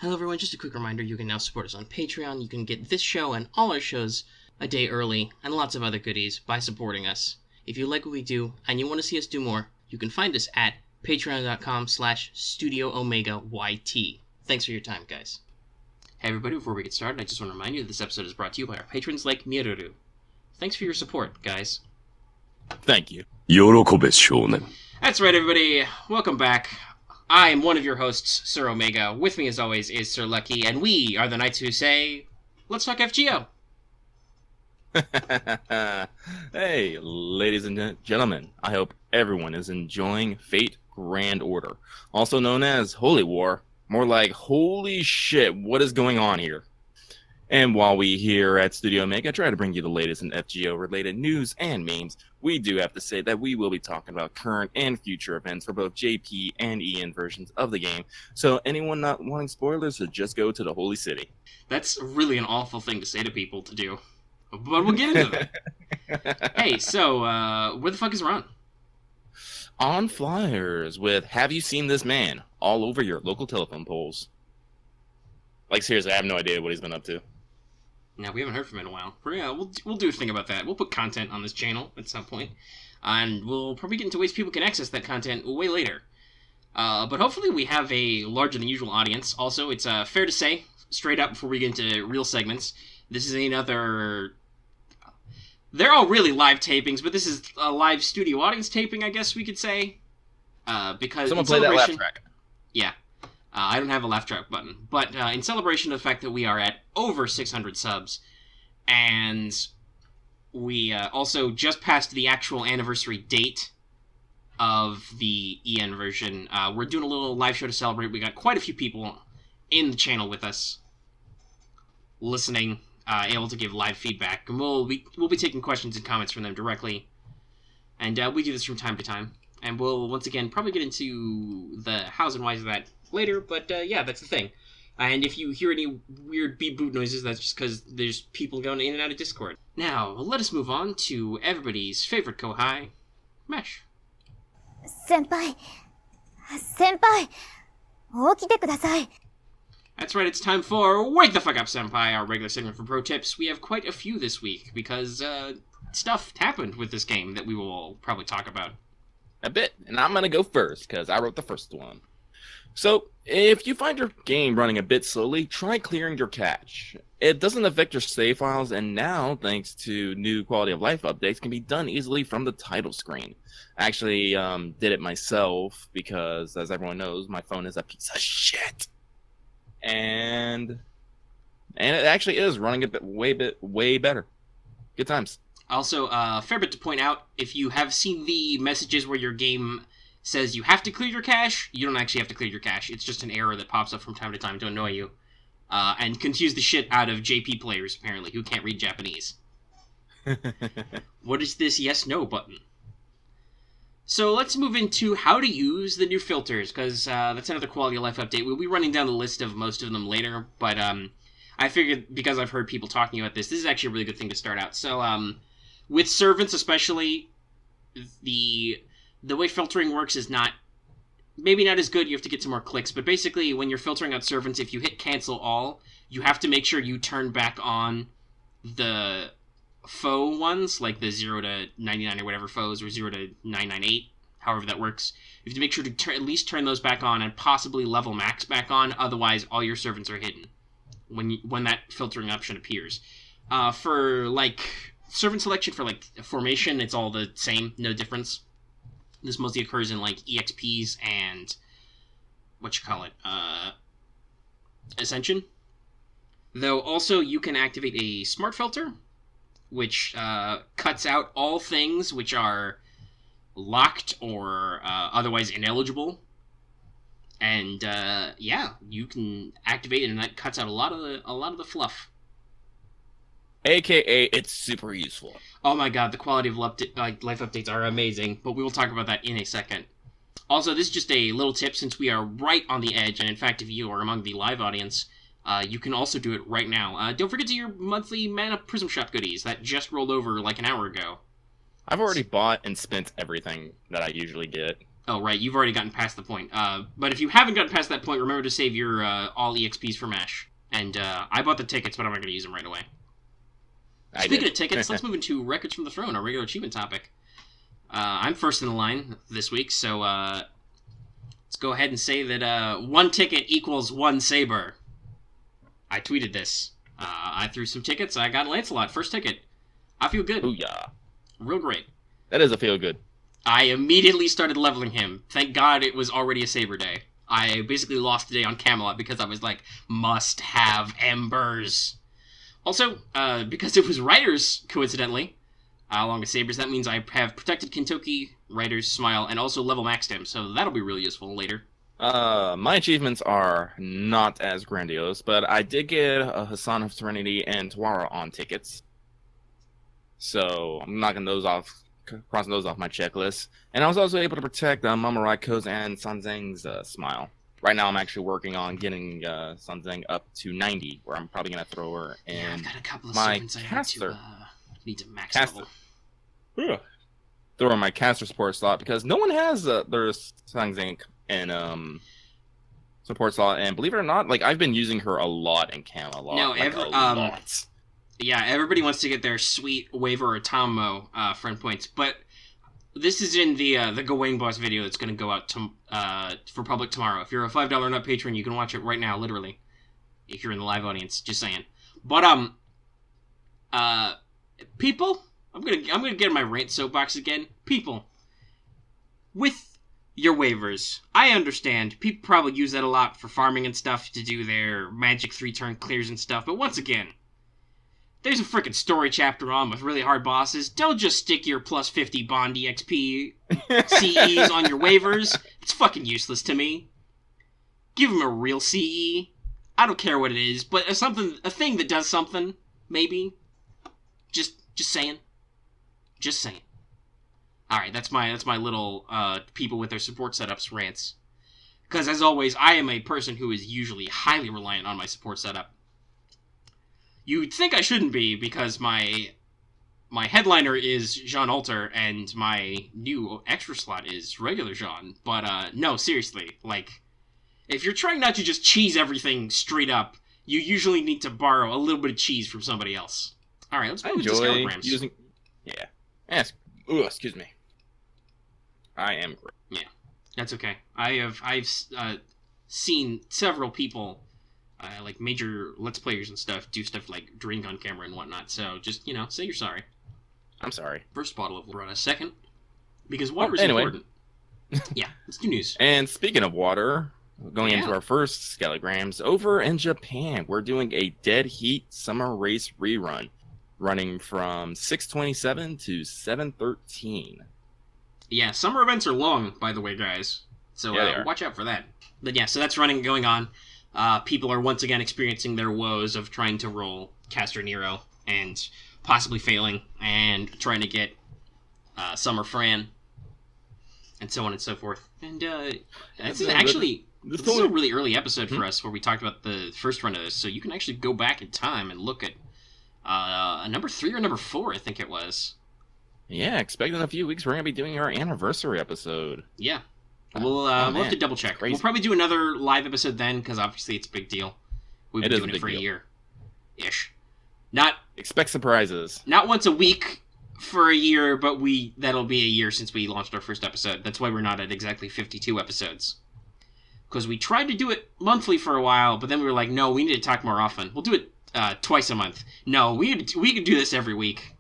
Hello everyone, just a quick reminder, you can now support us on Patreon. You can get this show and all our shows a day early, and lots of other goodies by supporting us. If you like what we do, and you want to see us do more, you can find us at patreon.com/StudioOmegaYT. Thanks for your time, guys. Hey everybody, before we get started, I just want to remind you that this episode is brought to you by our patrons like Miruru. Thanks for your support, guys. Thank you. 喜べ少年. That's right, everybody. Welcome back. I am one of your hosts, Sir Omega. With me, as always, is Sir Lucky, and we are the Knights who say, let's talk FGO. Hey, ladies and gentlemen. I hope everyone is enjoying Fate Grand Order, also known as Holy War. More like, holy shit, what is going on here? And while we here at Studio Omega try to bring you the latest in FGO-related news and memes, we do have to say that we will be talking about current and future events for both JP and EN versions of the game, so anyone not wanting spoilers should just go to the Holy City. That's really an awful thing to say to people to do, but we'll get into that. Hey, so, where the fuck is Ron? On flyers with "Have you seen this man?" all over your local telephone poles. Like, seriously, I have no idea what he's been up to. No, we haven't heard from him in a while. Yeah, we'll do a thing about that. We'll put content on this channel at some point, and we'll probably get into ways people can access that content way later. But hopefully we have a larger than usual audience. Also, it's fair to say, straight up before we get into real segments, this is another... They're all really live tapings, but this is a live studio audience taping, I guess we could say. Because someone play that laugh track. Yeah. I don't have a laugh track button, but in celebration of the fact that we are at over 600 subs, and we also just passed the actual anniversary date of the EN version, we're doing a little live show to celebrate. We got quite a few people in the channel with us, listening, able to give live feedback, and we'll be taking questions and comments from them directly, and we do this from time to time, and we'll once again probably get into the hows and whys of that later, but yeah, that's the thing. And if you hear any weird beep boot noises, that's just because there's people going in and out of Discord. Now, let us move on to everybody's favorite Kohai, Mesh. Senpai, 起きてください. That's right, it's time for Wake the Fuck Up, Senpai, our regular segment for Protips. We have quite a few this week, because stuff happened with this game that we will probably talk about. A bit, and I'm gonna go first, because I wrote the first one. So, if you find your game running a bit slowly, try clearing your cache. It doesn't affect your save files, and now, thanks to new quality of life updates, can be done easily from the title screen. I actually did it myself, because, as everyone knows, my phone is a piece of shit. And it actually is running a bit way better. Good times. Also, fair bit to point out, if you have seen the messages where your game says you have to clear your cache, you don't actually have to clear your cache. It's just an error that pops up from time to time to annoy you. And confuse the shit out of JP players, apparently, who can't read Japanese. What is this yes-no button? So let's move into how to use the new filters, because that's another quality of life update. We'll be running down the list of most of them later, but I figured, because I've heard people talking about this is actually a really good thing to start out. So, with servants especially, the way filtering works is maybe not as good. You have to get some more clicks, but basically when you're filtering out servants, if you hit cancel all, you have to make sure you turn back on the faux ones, like the 0 to 99 or whatever foes, or 0 to 998, however that works. You have to make sure to at least turn those back on and possibly level max back on, otherwise all your servants are hidden when that filtering option appears. For like servant selection for like formation, it's all the same, no difference. This mostly occurs in, like, EXPs and, Ascension. Though, also, you can activate a smart filter, which cuts out all things which are locked or otherwise ineligible. And, yeah, you can activate it, and that cuts out a lot of the fluff. AKA, it's super useful. Oh my god, the quality of life updates are amazing, but we will talk about that in a second. Also, this is just a little tip since we are right on the edge, and in fact, if you are among the live audience, you can also do it right now. Don't forget to your monthly Mana Prism Shop goodies that just rolled over like an hour ago. I've already bought and spent everything that I usually get. Oh, right, you've already gotten past the point. But if you haven't gotten past that point, remember to save your all EXPs for MASH. And I bought the tickets, but I'm not going to use them right away. Speaking of tickets, let's move into Records from the Throne, our regular achievement topic. I'm first in the line this week, so let's go ahead and say that 1 ticket equals 1 Saber. I tweeted this. I threw some tickets. I got Lancelot, first ticket. I feel good. Booyah. Real great. That is a feel good. I immediately started leveling him. Thank God it was already a Saber day. I basically lost the day on Camelot because I was like, must have embers. Also, because it was Riders, coincidentally, along with Sabers, that means I have Protected Kentucky, Riders, Smile, and also level maxed him, so that'll be really useful later. My achievements are not as grandiose, but I did get a Hassan of Serenity and Tawara on tickets. So I'm knocking those off, crossing those off my checklist. And I was also able to protect Mama Raiko's and Sanzang's Smile. Right now I'm actually working on getting Sanzang up to 90, where I'm probably going to throw her in I've got a couple of my servants caster. I need to max level. Throw in my caster support slot, because no one has their Sanzang in support slot, and believe it or not, like, I've been using her a lot in Camelot. No, like, a lot. Yeah, everybody wants to get their sweet Waver or Tommo friend points, but this is in the Gawain Boss video that's going to go out for public tomorrow. If you're a $5 and up patron, you can watch it right now, literally. If you're in the live audience, just saying. But people, I'm gonna get in my rant soapbox again. People, with your waivers, I understand people probably use that a lot for farming and stuff to do their magic 3-turn clears and stuff. But once again, there's a freaking story chapter on with really hard bosses. Don't just stick your plus 50 Bond EXP CEs on your waivers. It's fucking useless to me. Give them a real CE. I don't care what it is, but a thing that does something, maybe. Just saying. Just saying. Alright, that's my little people with their support setups rants. Because as always, I am a person who is usually highly reliant on my support setup. You'd think I shouldn't be, because my headliner is Jean Alter, and my new extra slot is regular Jean. But, no, seriously, like, if you're trying not to just cheese everything straight up, you usually need to borrow a little bit of cheese from somebody else. Alright, let's move to Scalograms. Using... Yeah. Excuse me. I am great. Yeah, that's okay. I've seen several people, like major Let's Players and stuff, do stuff like drink on camera and whatnot, so just, say you're sorry. I'm sorry. First bottle of water on a second, because water is important. Yeah, let's do news. And speaking of water, going into our first Scalograms, over in Japan, we're doing a Dead Heat Summer Race rerun, running from 6/27 to 7/13. Yeah, summer events are long, by the way, guys. So watch out for that. But yeah, so that's going on. People are once again experiencing their woes of trying to roll Caster Nero and possibly failing and trying to get Summer Fran and so on and so forth. And this is a really early episode for us where we talked about the first run of this, so you can actually go back in time and look at number 3 or number 4, I think it was. Yeah, expect in a few weeks we're going to be doing our anniversary episode. Yeah. We'll have to double check. We'll probably do another live episode then, because obviously it's a big deal. We've been doing it for a year-ish. Expect surprises. Not once a week for a year, but that'll be a year since we launched our first episode. That's why we're not at exactly 52 episodes. Because we tried to do it monthly for a while, but then we were like, no, we need to talk more often. We'll do it twice a month. No, we could do this every week.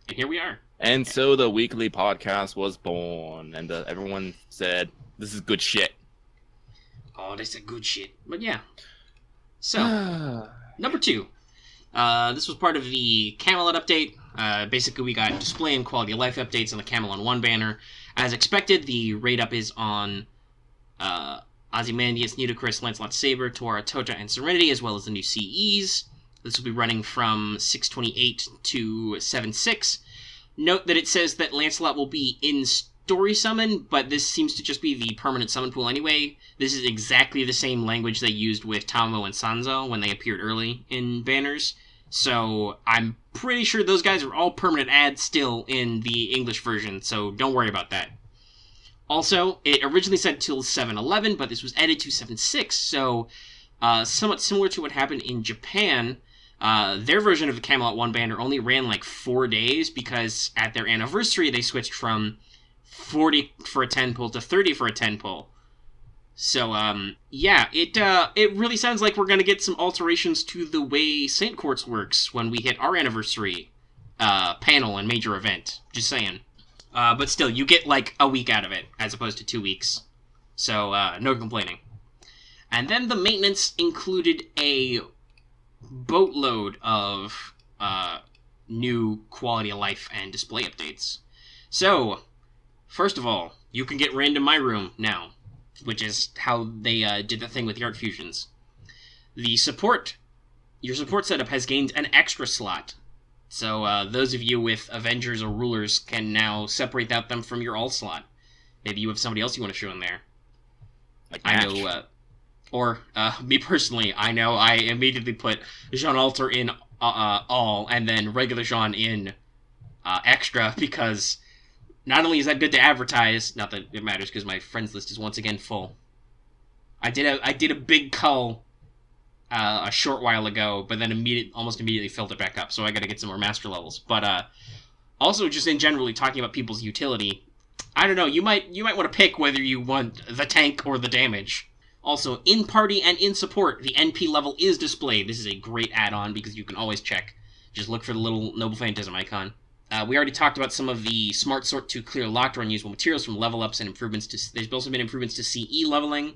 And here we are. And so the weekly podcast was born, and everyone said, this is good shit. Oh, this is good shit. But yeah. So, number 2. This was part of the Camelot update. Basically, we got display and quality of life updates on the Camelot 1 banner. As expected, the rate up is on Ozymandias, Nitocris, Lancelot, Saber, Tawara, Touta, and Serenity, as well as the new CEs. This will be running from 6/28 to 7/6. Note that it says that Lancelot will be in story summon, but this seems to just be the permanent summon pool anyway. This is exactly the same language they used with Talmo and Sanzo when they appeared early in banners. So I'm pretty sure those guys are all permanent adds still in the English version, so don't worry about that. Also, it originally said till 7/11, but this was added to 7/6, so somewhat similar to what happened in Japan. Their version of the Camelot 1 banner only ran like 4 days because at their anniversary they switched from 40 for a 10 pull to 30 for a 10 pull. So, yeah, it really sounds like we're gonna get some alterations to the way St. Quartz works when we hit our anniversary panel and major event. Just saying. But still, you get like a week out of it, as opposed to 2 weeks. So, no complaining. And then the maintenance included a boatload of new quality of life and display updates. So, first of all, you can get random My Room now, which is how they did the thing with the art fusions. Your support setup has gained an extra slot. So those of you with Avengers or Rulers can now separate them from your all slot. Maybe you have somebody else you want to show in there. Like I know, me personally, I know I immediately put Jean Alter in all, and then regular Jean in extra, because not only is that good to advertise, not that it matters because my friends list is once again full. I did a big cull a short while ago, but then almost immediately filled it back up, so I gotta get some more master levels. But also just in generally talking about people's utility, I don't know, you might want to pick whether you want the tank or the damage. Also, in party and in support, the NP level is displayed. This is a great add-on because you can always check. Just look for the little Noble Phantasm icon. We already talked about some of the smart sort to clear locked or unusable materials from level ups and improvements to. There's also been improvements to CE leveling.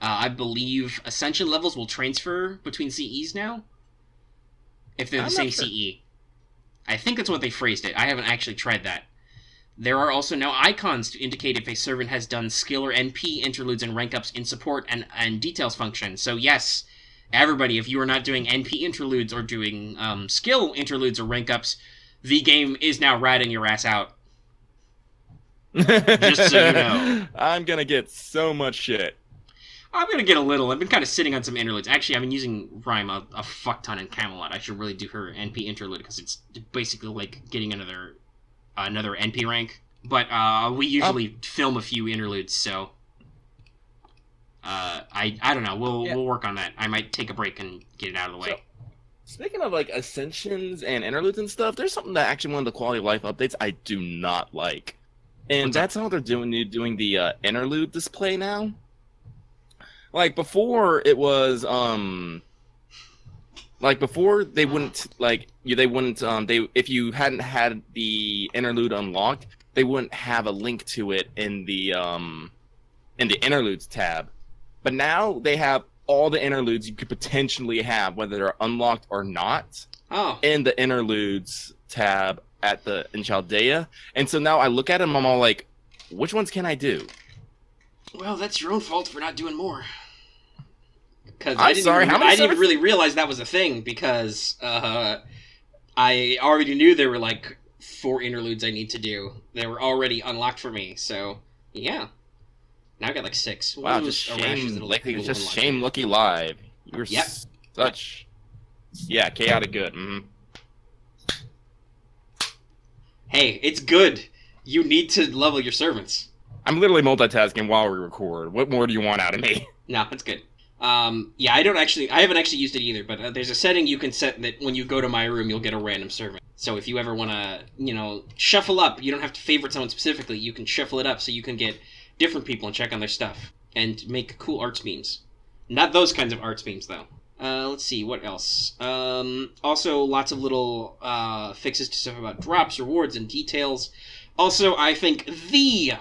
I believe Ascension levels will transfer between CEs now, if they're the same CE. I think that's what they phrased it. I haven't actually tried that. There are also now icons to indicate if a servant has done skill or NP interludes and rank ups in support and details function. So yes, everybody, if you are not doing NP interludes or doing skill interludes or rank ups, the game is now ratting your ass out. Just so you know. I'm gonna get so much shit. I'm gonna get a little. I've been kind of sitting on some interludes. Actually, I've been using Rhyme a fuck ton in Camelot. I should really do her NP interlude because it's basically like getting another NP rank. But we usually film a few interludes, so I don't know. We'll work on that. I might take a break and get it out of the way. So, speaking of like ascensions and interludes and stuff, there's something that actually one of the quality of life updates I do not like, and that's how they're doing the interlude display now. Like before, it was like before they wouldn't if you hadn't had the interlude unlocked, they wouldn't have a link to it in the interludes tab. But now they have all the interludes you could potentially have, whether they're unlocked or not, in the interludes tab in Chaldea. And so now I look at them, I'm all like, which ones can I do? Well, that's your own fault for not doing more. Because I didn't really realize that was a thing, because I already knew there were like 4 interludes I need to do. They were already unlocked for me, so yeah. Now I got like 6. Wow, just shame Lucky Live. You're such chaotic good. Mm-hmm. Hey, it's good. You need to level your servants. I'm literally multitasking while we record. What more do you want out of me? No, it's good. I haven't actually used it either, but there's a setting you can set that when you go to My Room, you'll get a random servant. So if you ever want to, shuffle up, you don't have to favorite someone specifically, you can shuffle it up so you can get different people and check on their stuff, and make cool arts memes. Not those kinds of arts memes, though. Let's see, what else? Also, lots of little fixes to stuff about drops, rewards, and details. Also, I think the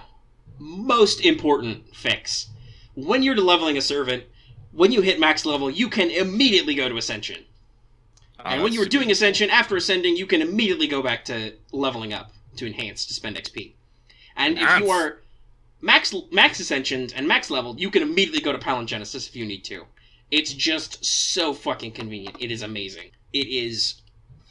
most important fix, when you're leveling a servant, when you hit max level, you can immediately go to Ascension. And when you were doing Ascension, after Ascending, you can immediately go back to leveling up to enhance, to spend XP. And if you are max Ascensioned and max leveled, you can immediately go to Palingenesis if you need to. It's just so fucking convenient. It is amazing. It is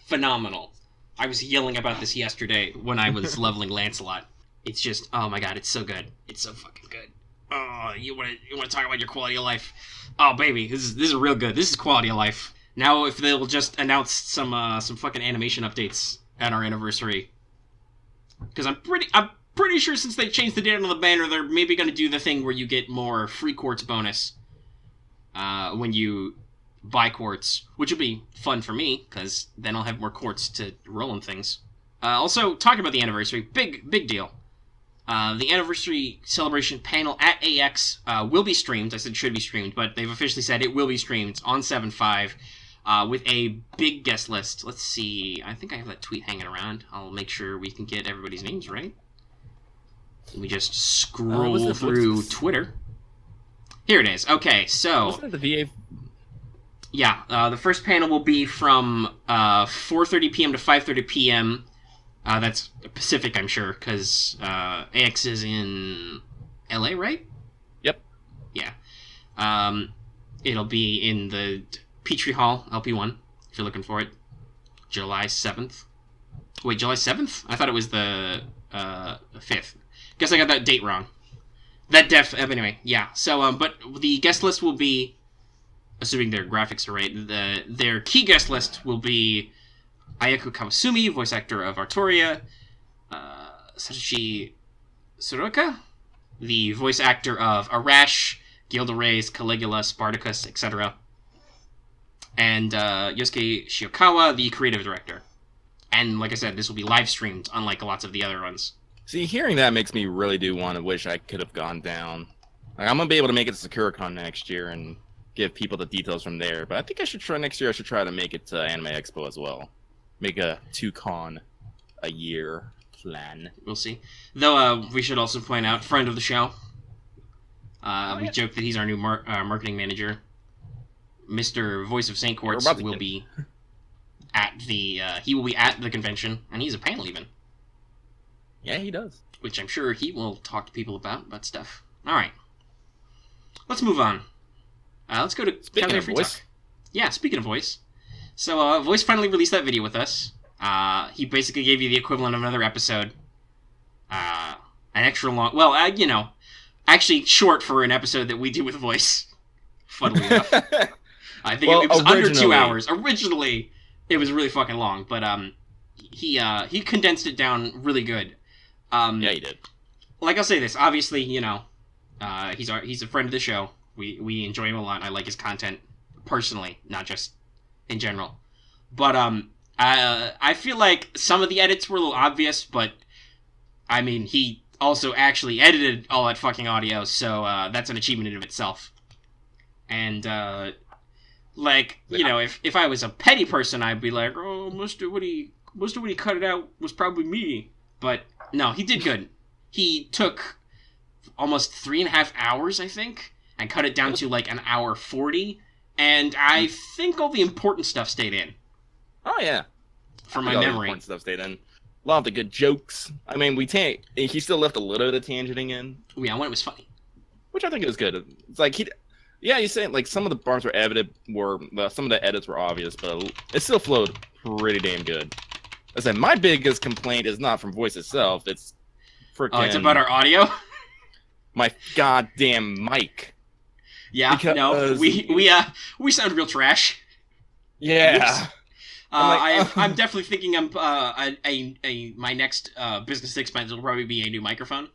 phenomenal. I was yelling about this yesterday when I was leveling Lancelot. It's just, oh my god, it's so good. It's so fucking good. Oh, you want to talk about your quality of life? Oh baby, this is real good. This is quality of life. Now, if they'll just announce some fucking animation updates at our anniversary, because I'm pretty sure since they changed the date on the banner, they're maybe going to do the thing where you get more free Quartz bonus when you buy Quartz, which will be fun for me, because then I'll have more Quartz to roll in things. Also, talking about the anniversary, big deal. The anniversary celebration panel at AX will be streamed. I said should be streamed, but they've officially said it will be streamed on 7/5 with a big guest list. Let's see. I think I have that tweet hanging around. I'll make sure we can get everybody's names right. Let me just scroll through Twitter. Here it is. Okay, so... Wasn't it the VA? Yeah, the first panel will be from 4:30 p.m. to 5:30 p.m., that's Pacific, I'm sure, because AX is in LA, right? Yep. Yeah. It'll be in the Petrie Hall, LP1, if you're looking for it. July 7th. Wait, July 7th? I thought it was the 5th. Guess I got that date wrong. Anyway, yeah. So, but the guest list will be, assuming their graphics are right, their key guest list will be Ayako Kawasumi, voice actor of Artoria, Satoshi Soroka, the voice actor of Arash, Gilda Reyes, Caligula, Spartacus, etc., and Yosuke Shiokawa, the creative director. And like I said, this will be live streamed, unlike lots of the other ones. See, hearing that makes me really do want to wish I could have gone down. Like, I'm going to be able to make it to SakuraCon next year and give people the details from there, but I think I should try next year. I should try to make it to Anime Expo as well. Make a 2-con a year plan. We'll see. Though we should also point out, friend of the show. We joke that he's our new marketing manager. Mr. Voice of St. Quartz will be at the convention, and he's a panel even. Yeah, he does. Which I'm sure he will talk to people about stuff. All right, let's move on. Let's go to Speaking of voice. Talk. Yeah, speaking of voice. So, Voice finally released that video with us. He basically gave you the equivalent of another episode. An extra long... Well, actually short for an episode that we do with Voice. Funnily enough. I think it was under 2 hours. Originally, it was really fucking long, but he condensed it down really good. Yeah, he did. Like, I'll say this. Obviously, he's a friend of the show. We enjoy him a lot. I like his content personally, not just in general. But I feel like some of the edits were a little obvious, but I mean, he also actually edited all that fucking audio, so that's an achievement in of itself. And if I was a petty person, I'd be like, oh, most of what he cut it out was probably me. But no, he did good. He took almost 3.5 hours, I think, and cut it down to like an hour 40. And I think all the important stuff stayed in. Oh, yeah. From my all memory. The important stuff stayed in. A lot of the good jokes. I mean, he still left a little bit of tangenting in. Yeah, when it was funny. Which I think was good. It's like, he's saying, like, some of the parts were evident, some of the edits were obvious, but it still flowed pretty damn good. I said, my biggest complaint is not from Voice itself, it's freaking... Oh, it's about our audio? My goddamn mic. Yeah, because... no, we sound real trash. Yeah. I'm definitely thinking my next business expense will probably be a new microphone.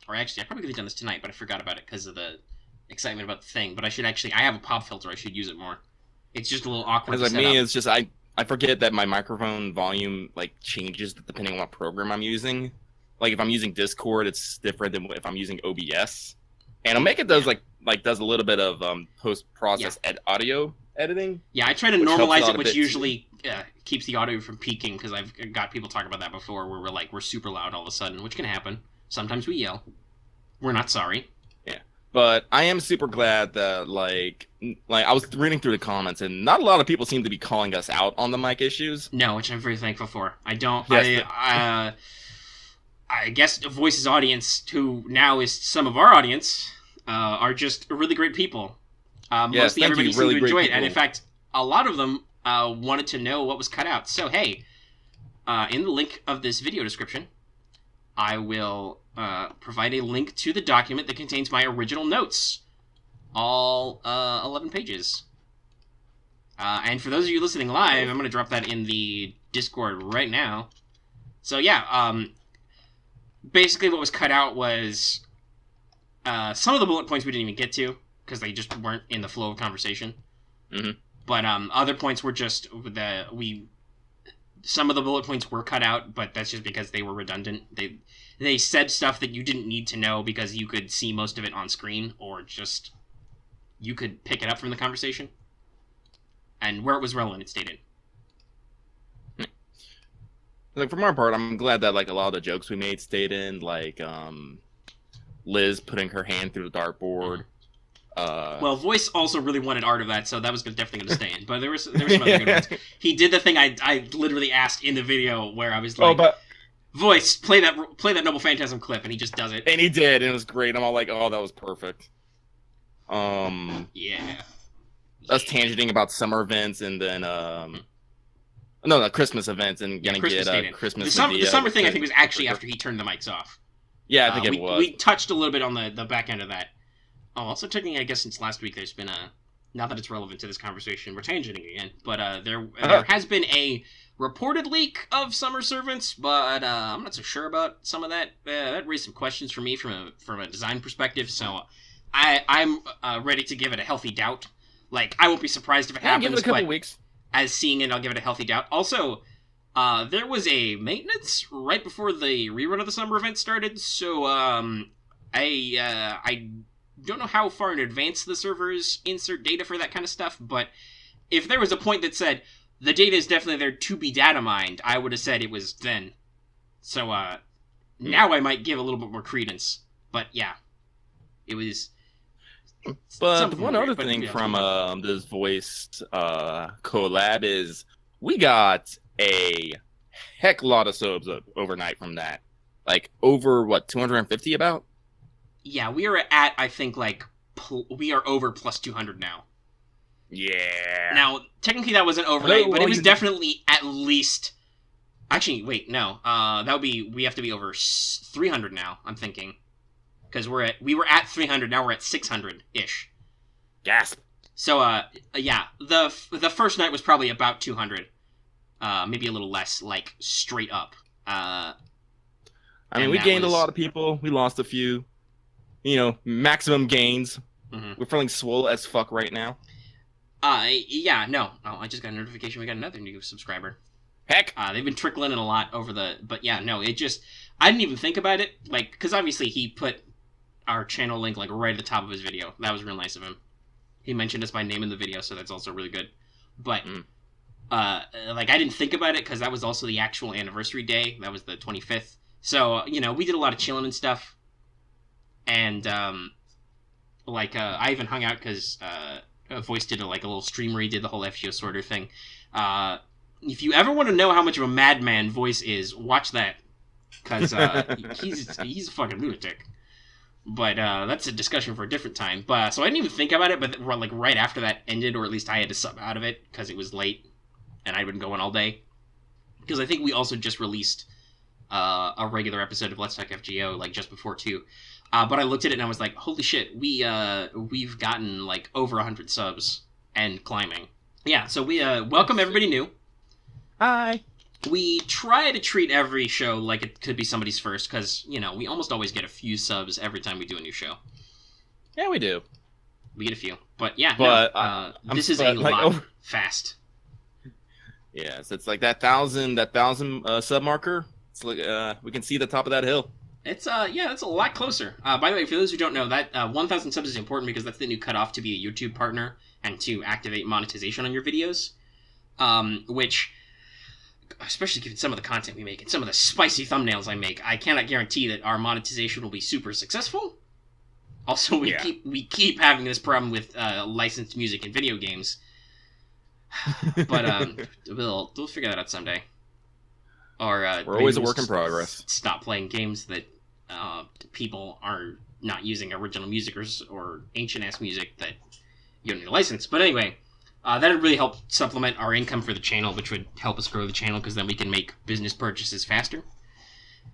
Or actually, I probably could have done this tonight, but I forgot about it because of the excitement about the thing. But I have a pop filter, I should use it more. It's just a little awkward to set up. It's just, I forget that my microphone volume, like, changes depending on what program I'm using. Like, if I'm using Discord, it's different than if I'm using OBS. And Omega does, does a little bit of post-process audio editing. Yeah, I try to normalize it, which usually keeps the audio from peaking, because I've got people talk about that before, where we're super loud all of a sudden, which can happen. Sometimes we yell. We're not sorry. Yeah. But I am super glad that, I was reading through the comments, and not a lot of people seem to be calling us out on the mic issues. No, which I'm very thankful for. I don't... Yes, I guess Voice's audience, who now is some of our audience, are just really great people. Mostly everybody seemed to enjoy it, and in fact, a lot of them wanted to know what was cut out. So hey, in the link of this video description, I will provide a link to the document that contains my original notes, all 11 pages. And for those of you listening live, I'm going to drop that in the Discord right now. So yeah, basically what was cut out was some of the bullet points we didn't even get to because they just weren't in the flow of conversation. Mm-hmm. But other points were just some of the bullet points were cut out, but that's just because they were redundant. They said stuff that you didn't need to know because you could see most of it on screen, or just you could pick it up from the conversation. And where it was relevant, it stayed in. Like, from our part, I'm glad that, like, a lot of the jokes we made stayed in, like, Liz putting her hand through the dartboard. Well, Voice also really wanted art of that, so that was definitely going to stay in. But there were some other good ones. He did the thing I literally asked in the video where I was like, Voice, play that Noble Phantasm clip, and he just does it. And he did, and it was great. I'm all like, oh, that was perfect. Yeah. Us tangenting about summer events, and then, no, Christmas events, and gonna get Christmas. The summer thing, I think, was actually after he turned the mics off. Yeah, I think it was. We touched a little bit on the back end of that. Oh, also technically, I guess since last week, there's been not that it's relevant to this conversation, we're tangenting again, but there has been a reported leak of Summer Servants, but I'm not so sure about some of that. That raised some questions for me from a design perspective, so I'm ready to give it a healthy doubt. Like, I won't be surprised if it happens, give it a couple weeks. As seeing it, I'll give it a healthy doubt. Also, there was a maintenance right before the rerun of the summer event started, so I don't know how far in advance the servers insert data for that kind of stuff, but if there was a point that said, the data is definitely there to be data mined, I would have said it was then. So, now I might give a little bit more credence. But, yeah. It was... But one other thing from this Voice collab is we got a heck lot of subs overnight from that. Like, over, 250 about? Yeah, we are at, I think, we are over plus 200 now. Yeah. Now, technically that wasn't overnight, but it was definitely at least... Actually, wait, no. We have to be over 300 now, I'm thinking. Because we were at 300, now we're at 600-ish. Gasp. So, yeah, the first night was probably about 200. Maybe a little less, straight up. I mean, we gained a lot of people, we lost a few. Maximum gains. Mm-hmm. We're feeling swole as fuck right now. Yeah, no. Oh, I just got a notification we got another new subscriber. Heck! They've been trickling in a lot over but yeah, no, I didn't even think about it, because obviously he put our channel link, right at the top of his video. That was real nice of him. He mentioned us by name in the video, so that's also really good. But, I didn't think about it, because that was also the actual anniversary day. That was the 25th. So, we did a lot of chilling and stuff. And, I even hung out because Voice did a little stream where he did the whole FGO sorter thing. If you ever want to know how much of a madman Voice is, watch that. Because he's a fucking lunatic. But that's a discussion for a different time. But so I didn't even think about it, but right after that ended, or at least I had to sub out of it because it was late and I'd been going all day. Because I think we also just released a regular episode of Let's Talk FGO just before too. But I looked at it and I was like, holy shit, we've gotten over 100 subs and climbing. Yeah, so we welcome everybody new. Hi. We try to treat every show like it could be somebody's first, because, we almost always get a few subs every time we do a new show. Yeah, we do. We get a few. But, yeah, this is a lot fast. Yeah, so it's that 1,000 sub marker. It's we can see the top of that hill. It's, that's a lot closer. By the way, for those who don't know, that 1,000 subs is important because that's the new cutoff to be a YouTube partner and to activate monetization on your videos. Which... especially given some of the content we make and some of the spicy thumbnails I make, I cannot guarantee that our monetization will be super successful. Also, we keep having this problem with licensed music in video games. But we'll figure that out someday. Or we're always a work in progress. Stop playing games that people are not using original music or ancient-ass music that you don't need a license. But anyway... that would really help supplement our income for the channel, which would help us grow the channel, because then we can make business purchases faster.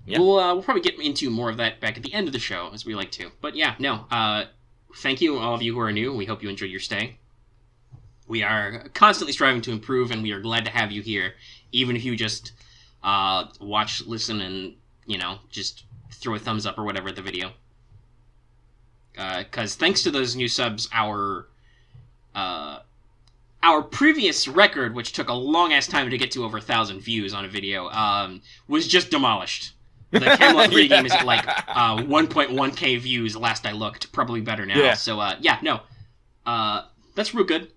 Yep. We'll probably get into more of that back at the end of the show, as we like to. But yeah, no, thank you, all of you who are new. We hope you enjoyed your stay. We are constantly striving to improve, and we are glad to have you here, even if you just watch, listen, and, just throw a thumbs up or whatever at the video. Because thanks to those new subs, our previous record, which took a long-ass time to get to over 1,000 views on a video, was just demolished. The Camelot 3 game is at like 1.1k views last I looked. Probably better now. Yeah. So, that's real good.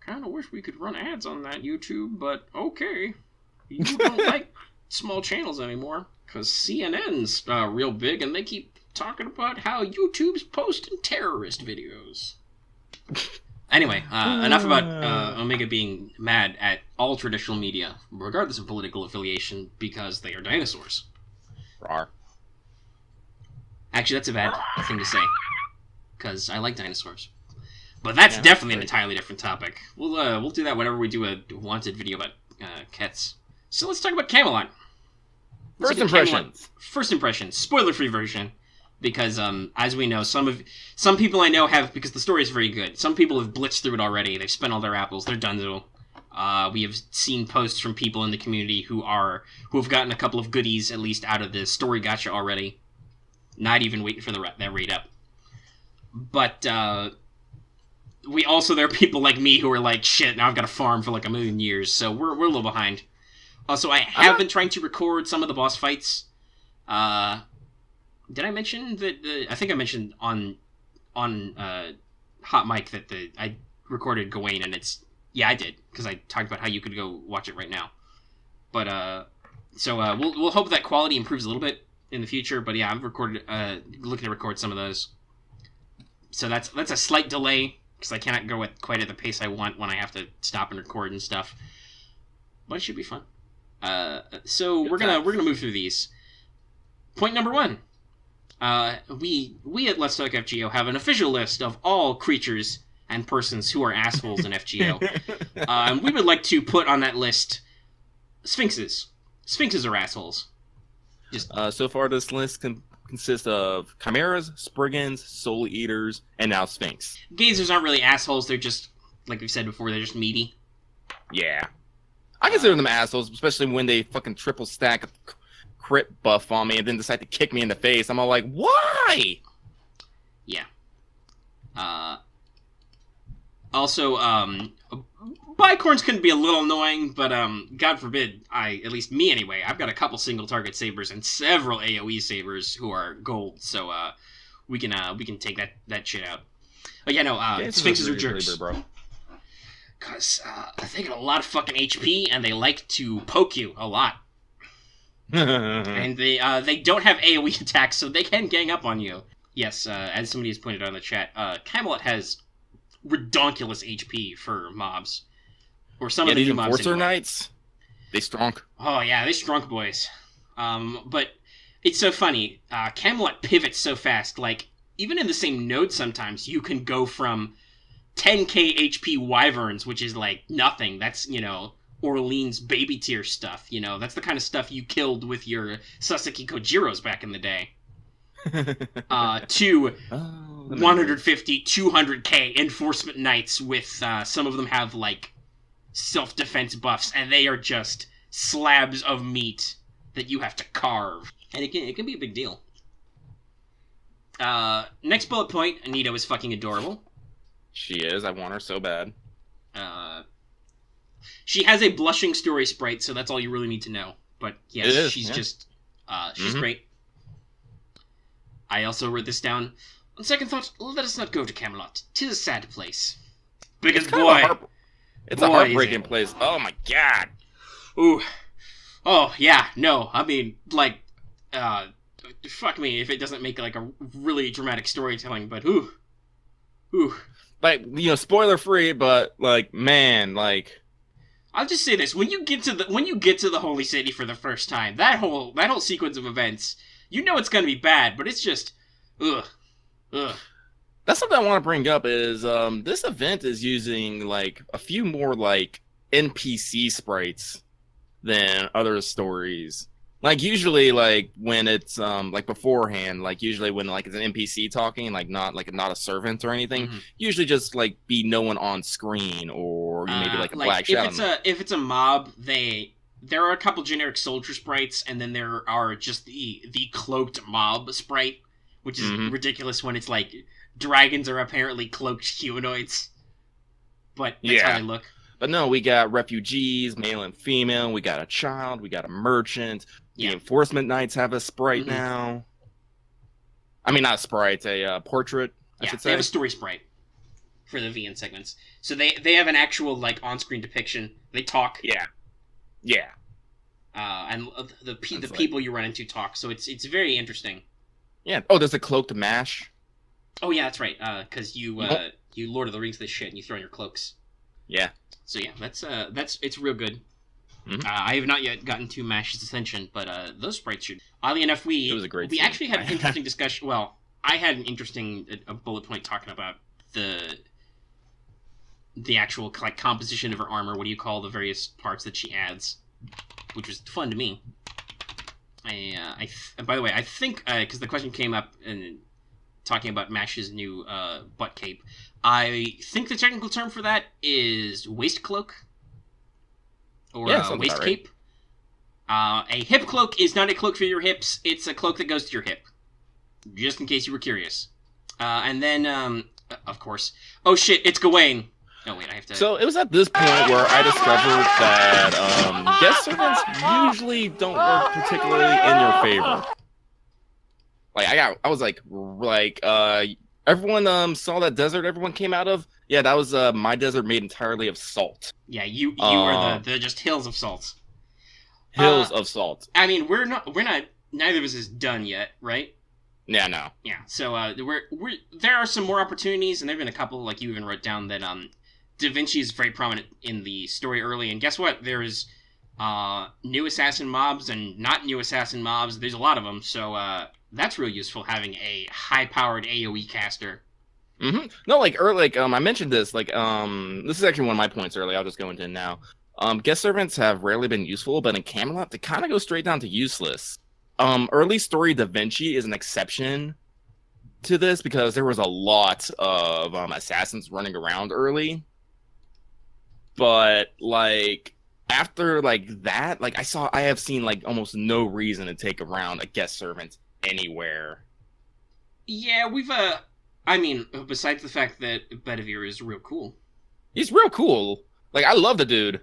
Kinda wish we could run ads on that, YouTube, but okay. You don't like small channels anymore, because CNN's real big, and they keep talking about how YouTube's posting terrorist videos. Anyway, enough about Omega being mad at all traditional media, regardless of political affiliation, because they are dinosaurs. Rawr. Actually, that's a bad thing to say, because I like dinosaurs. But that's definitely an entirely different topic. We'll do that whenever we do a wanted video about cats. So let's talk about Camelot. First impressions. First impressions. Spoiler-free version. Because, as we know, some people I know have, because the story is very good, some people have blitzed through it already. They've spent all their apples. They're donezo. We have seen posts from people in the community who have gotten a couple of goodies, at least, out of the story gacha already. Not even waiting for that rate up. But, there are people like me who are like, shit, now I've got to farm for like 1,000,000 years, so we're a little behind. Also, I have been trying to record some of the boss fights. Did I mention that? I think I mentioned on Hot Mic that I recorded Gawain, and I did, because I talked about how you could go watch it right now. But we'll hope that quality improves a little bit in the future. But yeah, I've recorded looking to record some of those. So that's a slight delay, because I cannot go quite at the pace I want when I have to stop and record and stuff. But it should be fun. So we're gonna move through these. Point number 1. We at Let's Talk FGO have an official list of all creatures and persons who are assholes in FGO. We would like to put on that list Sphinxes. Sphinxes are assholes. So far, this list consists of chimeras, spriggans, soul eaters, and now Sphinx. Gazers aren't really assholes. They're just, like we've said before, they're just meaty. Yeah. I consider them assholes, especially when they fucking triple stack a crit buff on me and then decide to kick me in the face. I'm all like, why? Yeah. Also, bicorns can be a little annoying, but God forbid, at least me anyway, I've got a couple single target sabers and several AoE sabers who are gold, so we can take that shit out. But yeah, no, Sphinxes are jerks. Bro. Because they get a lot of fucking HP, and they like to poke you a lot. And they don't have AoE attacks, so they can gang up on you. Yes, as somebody has pointed out in the chat, Camelot has redonkulous HP for mobs. Or some of the new mobs. Enforcer Knights, they strong. Oh yeah, they strong boys. But it's so funny. Camelot pivots so fast. Like, even in the same node sometimes, you can go from 10k HP wyverns, which is like nothing. That's, Orleans baby tier stuff, that's the kind of stuff you killed with your Sasaki Kojiros back in the day. To 150, 200k enforcement knights with, some of them have, like, self-defense buffs, and they are just slabs of meat that you have to carve. And it can be a big deal. Next bullet point, Anito is fucking adorable. She is, I want her so bad. She has a blushing story sprite, so that's all you really need to know. But yes, she's just, she's great. I also wrote this down. On second thought, let us not go to Camelot. 'Tis a sad place. Because it's a heartbreaking place. Oh my god. Ooh. Oh, yeah, no. I mean, like, fuck me if it doesn't make, like, a really dramatic storytelling, but ooh. Like, spoiler free, but, like, man, like... I'll just say this: when you get to the Holy City for the first time, that whole sequence of events, it's gonna be bad, but it's just, ugh. That's something I want to bring up. Is this event is using like a few more like NPC sprites than other stories. Like usually, like when it's like beforehand, like usually when like it's an NPC talking, like not a servant or anything. Usually just like be no one on screen or maybe like a black shadow. If it's a mob, they there are a couple generic soldier sprites, and then there are just the cloaked mob sprite, which is ridiculous when it's like dragons are apparently cloaked humanoids. But that's how they look. But no, we got refugees, male and female, we got a child, we got a merchant, the enforcement knights have a sprite now. I mean, not a sprite, a portrait, I should say. They have a story sprite for the VN segments. So they have an actual, like, on-screen depiction. They talk. Yeah. And the people you run into talk, so it's very interesting. Yeah. Oh, there's a cloaked mash. Oh, yeah, that's right, because you Lord of the Rings this shit, and you throw in your cloaks. Yeah. So yeah, it's real good. I have not yet gotten to Mash's Ascension, but those sprites should. Oddly enough, it was a great we scene. actually had an interesting discussion. Well, I had an interesting bullet point talking about the actual like composition of her armor. What do you call the various parts that she adds? Which was fun to me. By the way, I think because the question came up in talking about Mash's new butt cape. I think the technical term for that is waist cloak. Or waist cape. A hip cloak is not a cloak for your hips, it's a cloak that goes to your hip. Just in case you were curious. And then, of course... Oh shit, it's Gawain! Oh wait, I have to... So, it was at this point where I discovered that guest servants usually don't work particularly in your favor. Like, I was like, everyone saw that desert everyone came out of? Yeah, that was my desert made entirely of salt. Yeah, you are the just hills of salt. Hills of salt. I mean, we're not neither of us is done yet, right? Yeah, no. Yeah, so there are some more opportunities, and there've been a couple, like you even wrote down that Da Vinci is very prominent in the story early, and guess what? There's new assassin mobs and not new assassin mobs. There's a lot of them, so that's real useful having a high-powered AoE caster. No, like I mentioned this. Like this is actually one of my points early. I'll just go into it now. Guest servants have rarely been useful, but in Camelot they kind of go straight down to useless. Early story Da Vinci is an exception to this because there was a lot of assassins running around early. But like after like that, like I have seen like almost no reason to take around a guest servant anywhere. Yeah, we've I mean, besides the fact that Bedivere is real cool. He's real cool. Like, I love the dude.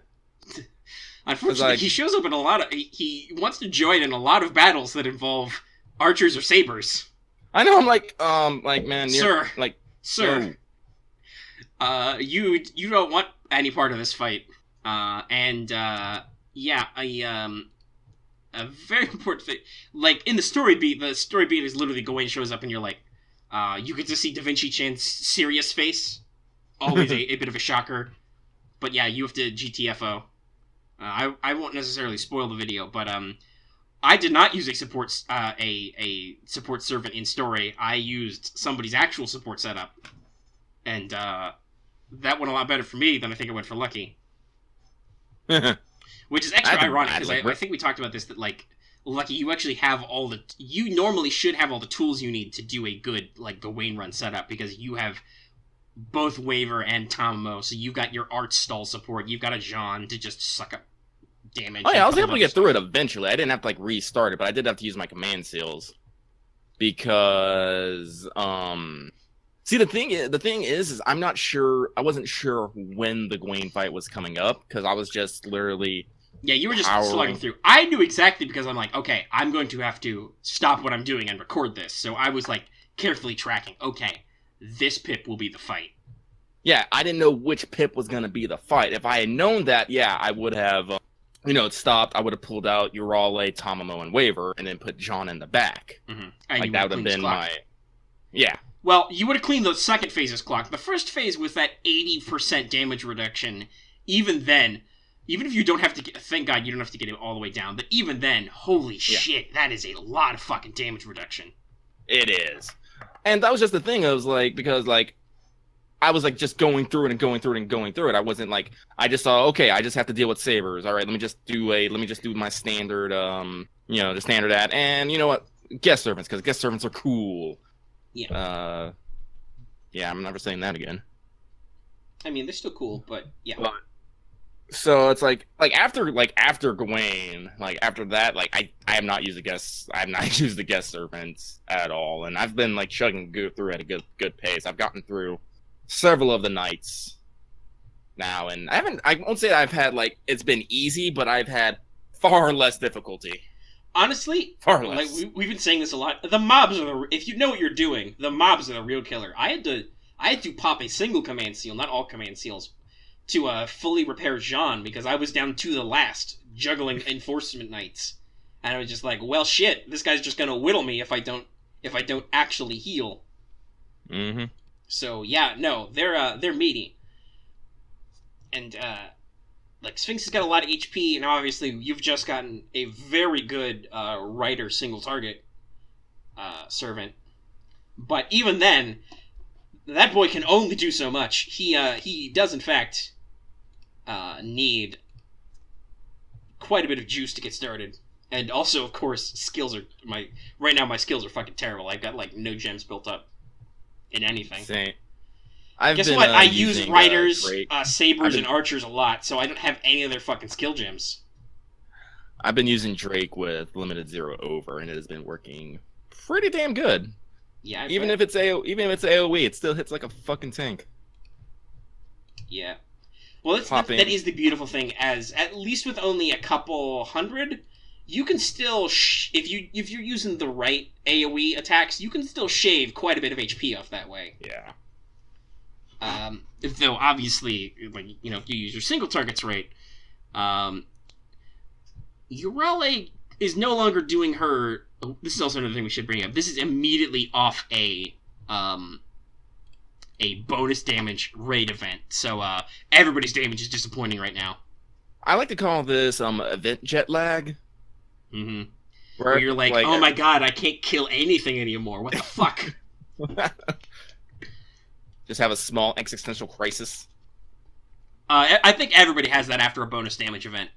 Unfortunately, he shows up in a lot of... He wants to join in a lot of battles that involve archers or sabers. I know, I'm like, man... Sir. No. You don't want any part of this fight. Yeah, a very important thing... Like, in the story beat is literally Gawain shows up and you're like... you get to see Da Vinci Chan's serious face. Always a bit of a shocker. But yeah, you have to GTFO. I won't necessarily spoil the video, but I did not use a support servant in story. I used somebody's actual support setup. And that went a lot better for me than I think it went for Lucky. Which is extra ironic, because I think we talked about this, that like, Lucky, you actually have you normally should have all the tools you need to do a good, like, Gawain run setup, because you have both Waver and Tamamo, so you've got your art stall support, you've got a Jean to just suck up damage. Oh yeah, I was able to get through it eventually. I didn't have to, like, restart it, but I did have to use my command seals. Because, see, the thing is I'm not sure, I wasn't sure when the Gawain fight was coming up, because I was just literally... Yeah, you were just slugging through. I knew exactly, because I'm like, okay, I'm going to have to stop what I'm doing and record this. So I was, like, carefully tracking. Okay, this pip will be the fight. Yeah, I didn't know which pip was going to be the fight. If I had known that, yeah, I would have, stopped. I would have pulled out Urale, Tamamo, and Waver, and then put John in the back. Mm-hmm. Like, that would have been my... Yeah. Well, you would have cleaned the second phase's clock. The first phase with that 80% damage reduction, even then... Even if you don't have to get... Thank God you don't have to get it all the way down. But even then, holy shit, that is a lot of fucking damage reduction. It is. And that was just the thing. I was like... Because, like... I was, like, just going through it and going through it and going through it. I wasn't, like... I just thought, okay, I just have to deal with sabers. All right, let me just do my standard, the standard ad. And you know what? Guest servants, because guest servants are cool. Yeah. Yeah, I'm never saying that again. I mean, they're still cool, but yeah. So it's after Gawain, after that, I have not used the guest servants at all, and I've been chugging through at a good pace. I've gotten through several of the knights now, and I won't say I've had it's been easy, but I've had far less difficulty. Honestly, far less. We've been saying this a lot. The mobs are if you know what you're doing, the mobs are the real killer. I had to pop a single command seal, not all command seals, to fully repair Jean because I was down to the last juggling enforcement knights, and I was just like, well, shit, this guy's just gonna whittle me if I don't actually heal. Mm-hmm. So yeah, no, they're meaty, and Sphinx has got a lot of HP, and obviously you've just gotten a very good Rider single target servant, but even then, that boy can only do so much. He does in fact need quite a bit of juice to get started, and also of course right now my skills are fucking terrible. I've got no gems built up in anything. Same. Guess what? I use Riders, Sabers, and Archers a lot, so I don't have any of their fucking skill gems. I've been using Drake with limited 0 over, and it has been working pretty damn good. Yeah, even if it's AoE, it still hits like a fucking tank. Yeah. Well, that is the beautiful thing. As at least with only a couple hundred, you can still if you're using the right AoE attacks, you can still shave quite a bit of HP off that way. Yeah. Though obviously, if you use your single targets right, Urele is no longer doing her. Oh, this is also another thing we should bring up. This is immediately off a bonus damage raid event, so everybody's damage is disappointing right now. I like to call this event jet lag. Mm-hmm. Where you're like, oh my god, I can't kill anything anymore. What the fuck? Just have a small existential crisis. I think everybody has that after a bonus damage event.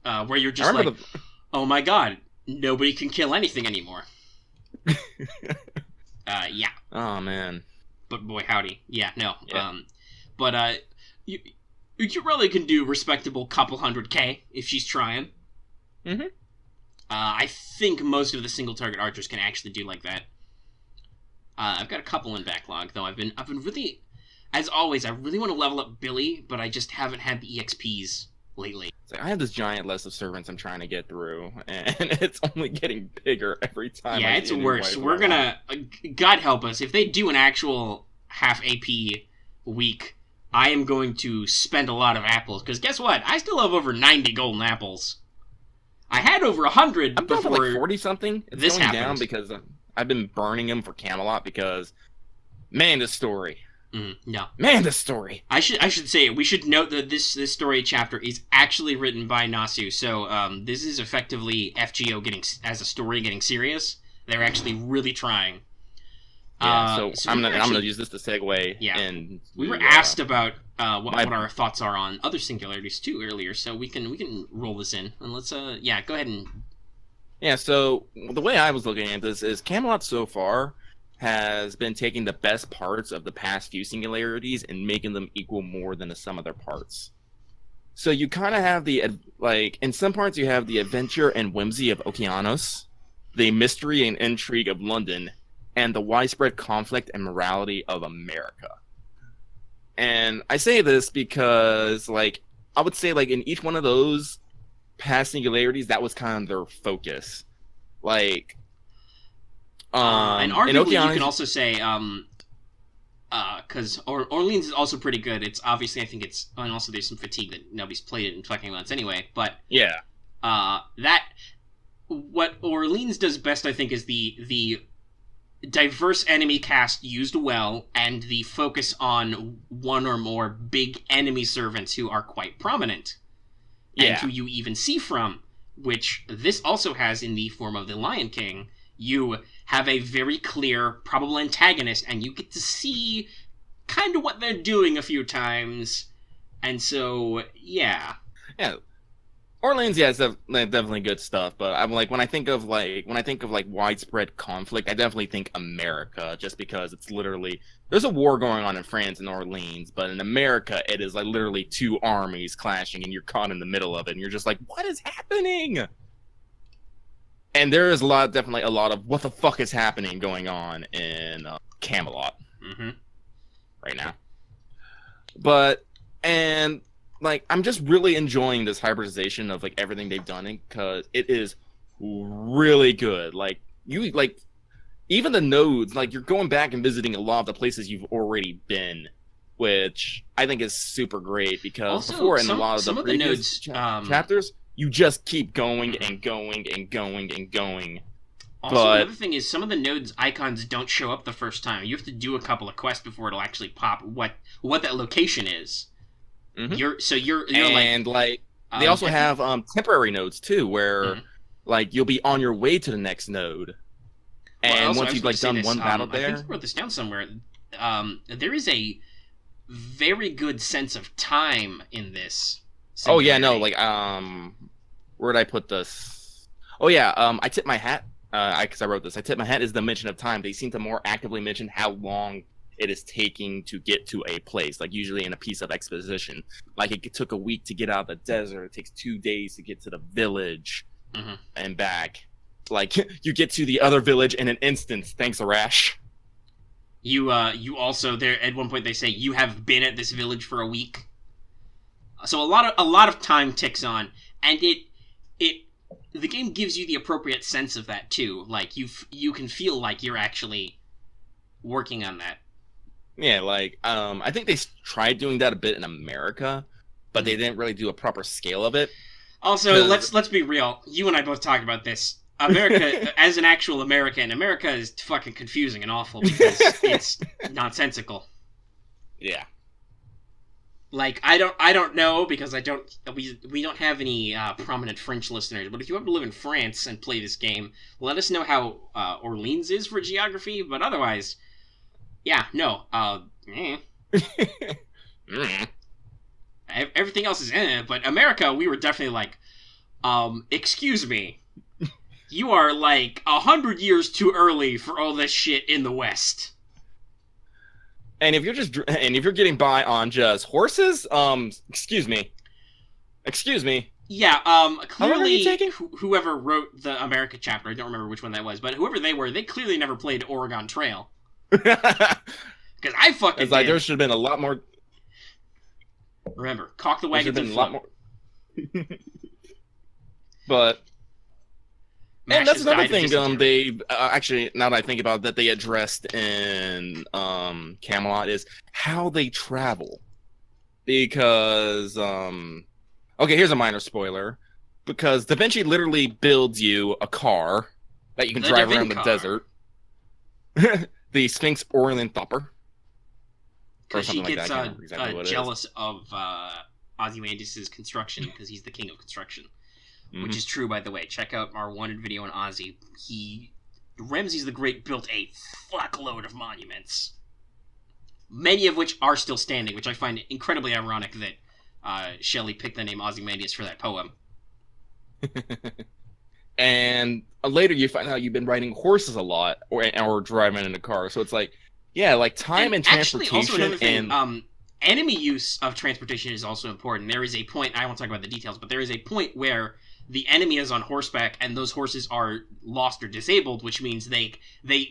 Where you're just like, oh my god, nobody can kill anything anymore. Yeah. Oh, man. But boy, howdy. Yeah, no. Yeah. You really can do respectable couple 100k if she's trying. Mm-hmm. I think most of the single target archers can actually do like that. I've got a couple in backlog, though. I've been really, as always, I really want to level up Billy, but I just haven't had the EXPs lately. I have this giant list of servants I'm trying to get through, and it's only getting bigger every time. Yeah, it's worse. We're gonna, God help us, if they do an actual half AP week, I am going to spend a lot of apples, because guess what? I still have over 90 golden apples. I had over 100 I'm before 40-something. It's this going happened. down because I've been burning them for Camelot because, man, this story. No. Man, this story. I should say we should note that this story chapter is actually written by Nasu. So this is effectively FGO getting serious. They're actually really trying. Yeah, so I'm gonna use this to segue. Yeah. And we were asked about what our thoughts are on other singularities too earlier, so we can roll this in and let's go ahead and. Yeah. So the way I was looking at this is Camelot so far has been taking the best parts of the past few singularities and making them equal more than the sum of their parts. So you kind of have in some parts you have the adventure and whimsy of Okeanos, the mystery and intrigue of London, and the widespread conflict and morality of America. And I say this because, I would say, in each one of those past singularities, that was kind of their focus. And arguably, you can also say, because Orleans is also pretty good. It's obviously, I think and also there's some fatigue that nobody's played it in fucking months anyway. But yeah, what Orleans does best, I think, is the diverse enemy cast used well, and the focus on one or more big enemy servants who are quite prominent, and who you even see from, which this also has in the form of the Lion King. You have a very clear, probable antagonist, and you get to see kind of what they're doing a few times. And so, yeah. Yeah. Orleans, yeah, it's definitely good stuff. But I'm like when I think of widespread conflict, I definitely think America, just because it's literally there's a war going on in France and Orleans, but in America it is like literally two armies clashing, and you're caught in the middle of it, and you're just like, what is happening? And there is definitely a lot of what the fuck is happening going on in Camelot right now. But like I'm just really enjoying this hybridization of like everything they've done because it is really good. Like even the nodes, like you're going back and visiting a lot of the places you've already been, which I think is super great because also, before in a lot of the previous chapters, you just keep going and going and going and going. Also, another thing is some of the nodes icons don't show up the first time. You have to do a couple of quests before it'll actually pop what that location is. You're like they also have temporary nodes too, where like you'll be on your way to the next node, and once you've like done one battle there. I think I wrote this down somewhere. There is a very good sense of time in this. Oh yeah, no, like where'd I put this? Oh yeah, I tip my hat. Because I wrote this. I tip my hat is the mention of time. They seem to more actively mention how long it is taking to get to a place, like usually in a piece of exposition. Like it took a week to get out of the desert. It takes 2 days to get to the village and back. Like you get to the other village in an instant. Thanks, Arash. You also there at one point they say you have been at this village for a week. So a lot of time ticks on, and the game gives you the appropriate sense of that too. Like you can feel like you're actually working on that. Yeah, like I think they tried doing that a bit in America, but they didn't really do a proper scale of it. Also, let's be real. You and I both talked about this. America, as an actual American, America is fucking confusing and awful because it's nonsensical. Yeah. Like I don't know because we don't have any prominent French listeners. But if you ever live in France and play this game, let us know how Orleans is for geography. But otherwise, yeah, no. Everything else is but America, we were definitely like, excuse me, you are like 100 years too early for all this shit in the West. And if you're getting by on just horses, excuse me. Yeah, clearly whoever wrote the America chapter, I don't remember which one that was, but whoever they were, they clearly never played Oregon Trail. Because I fucking It's like did. there should have been a lot more. Remember, cock the wagons and float. But and that's another thing. Dysentery. They actually, now that I think about it, that they addressed in Camelot is how they travel. Because okay, here's a minor spoiler. Because Da Vinci literally builds you a car that you can drive around the desert. The Sphinx Orlanthopper. Because she gets jealous of Ozymandias' construction because he's the king of construction. Which is true, by the way. Check out our wanted video on Ozzy. Ramses the Great built a fuckload of monuments. Many of which are still standing, which I find incredibly ironic that Shelley picked the name Ozymandias for that poem. And later you find out you've been riding horses a lot, or driving in a car. So it's like, yeah, like time and transportation. Actually, also another thing, enemy use of transportation is also important. There is a point, I won't talk about the details, but there is a point where the enemy is on horseback and those horses are lost or disabled, which means they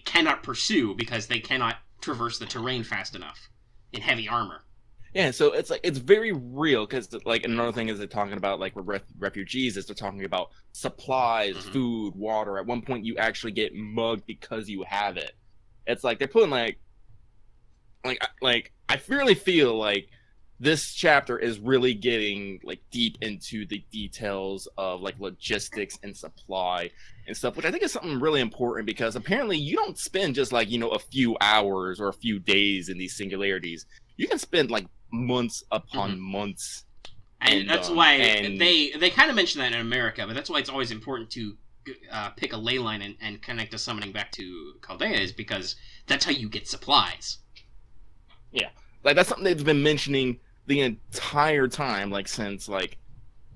cannot pursue because they cannot traverse the terrain fast enough in heavy armor. Yeah, so it's like it's very real because like another thing is they're talking about like refugees is they're talking about supplies, food, water. At one point you actually get mugged because you have it. It's like they're putting like I really feel like this chapter is really getting like deep into the details of like logistics and supply and stuff, which I think is something really important because apparently you don't spend just like, you know, a few hours or a few days in these singularities. You can spend like months upon months. And that's why they kind of mention that in America, but that's why it's always important to pick a ley line and connect a summoning back to Chaldea, is because that's how you get supplies. Yeah. Like that's something they've been mentioning the entire time, like since like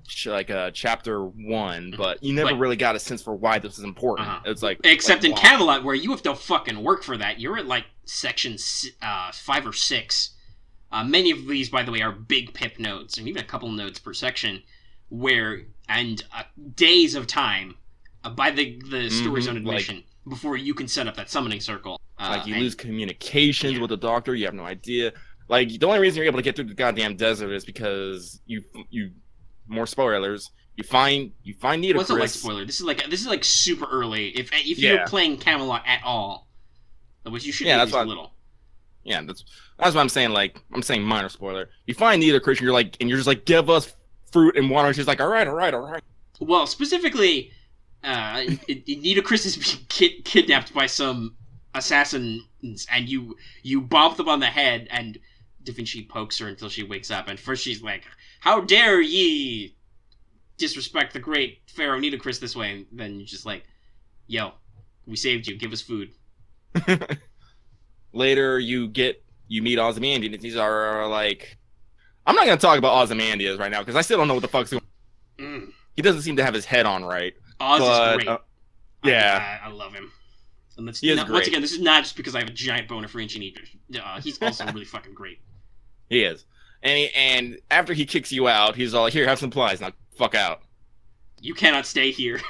chapter 1, but you never really got a sense for why this is important. It's like except in Camelot, where you have to fucking work for that. You're at like section 5 or 6. Many of these, by the way, are big pip nodes, and even a couple nodes per section, and days of time by the story zone admission before you can set up that summoning circle. You lose communications with the doctor. You have no idea. Like, the only reason you're able to get through the goddamn desert is because you more spoilers. You find Nitocris. What's a light spoiler? This is like super early. If you're playing Camelot at all, which you should be a little. Yeah, that's what I'm saying. Like, I'm saying minor spoiler. You find Nitocris, and you're just like, give us fruit and water. And she's like, all right. Well, specifically, Nitocris is being kidnapped by some assassins, and you bump them on the head, and Da Vinci pokes her until she wakes up. And first she's like, "How dare ye disrespect the great Pharaoh Nitocris this way?" And then you're just like, "Yo, we saved you. Give us food." Later, you meet Ozymandias. These are like, I'm not gonna talk about Ozymandias right now because I still don't know what the fuck's going on. He doesn't seem to have his head on right. Oz is great. Yeah, I love him. And once again, this is not just because I have a giant boner for Ancient Egypt. He's also really fucking great. He is. And after he kicks you out, he's all like, "Here, have some supplies. Now, fuck out. You cannot stay here."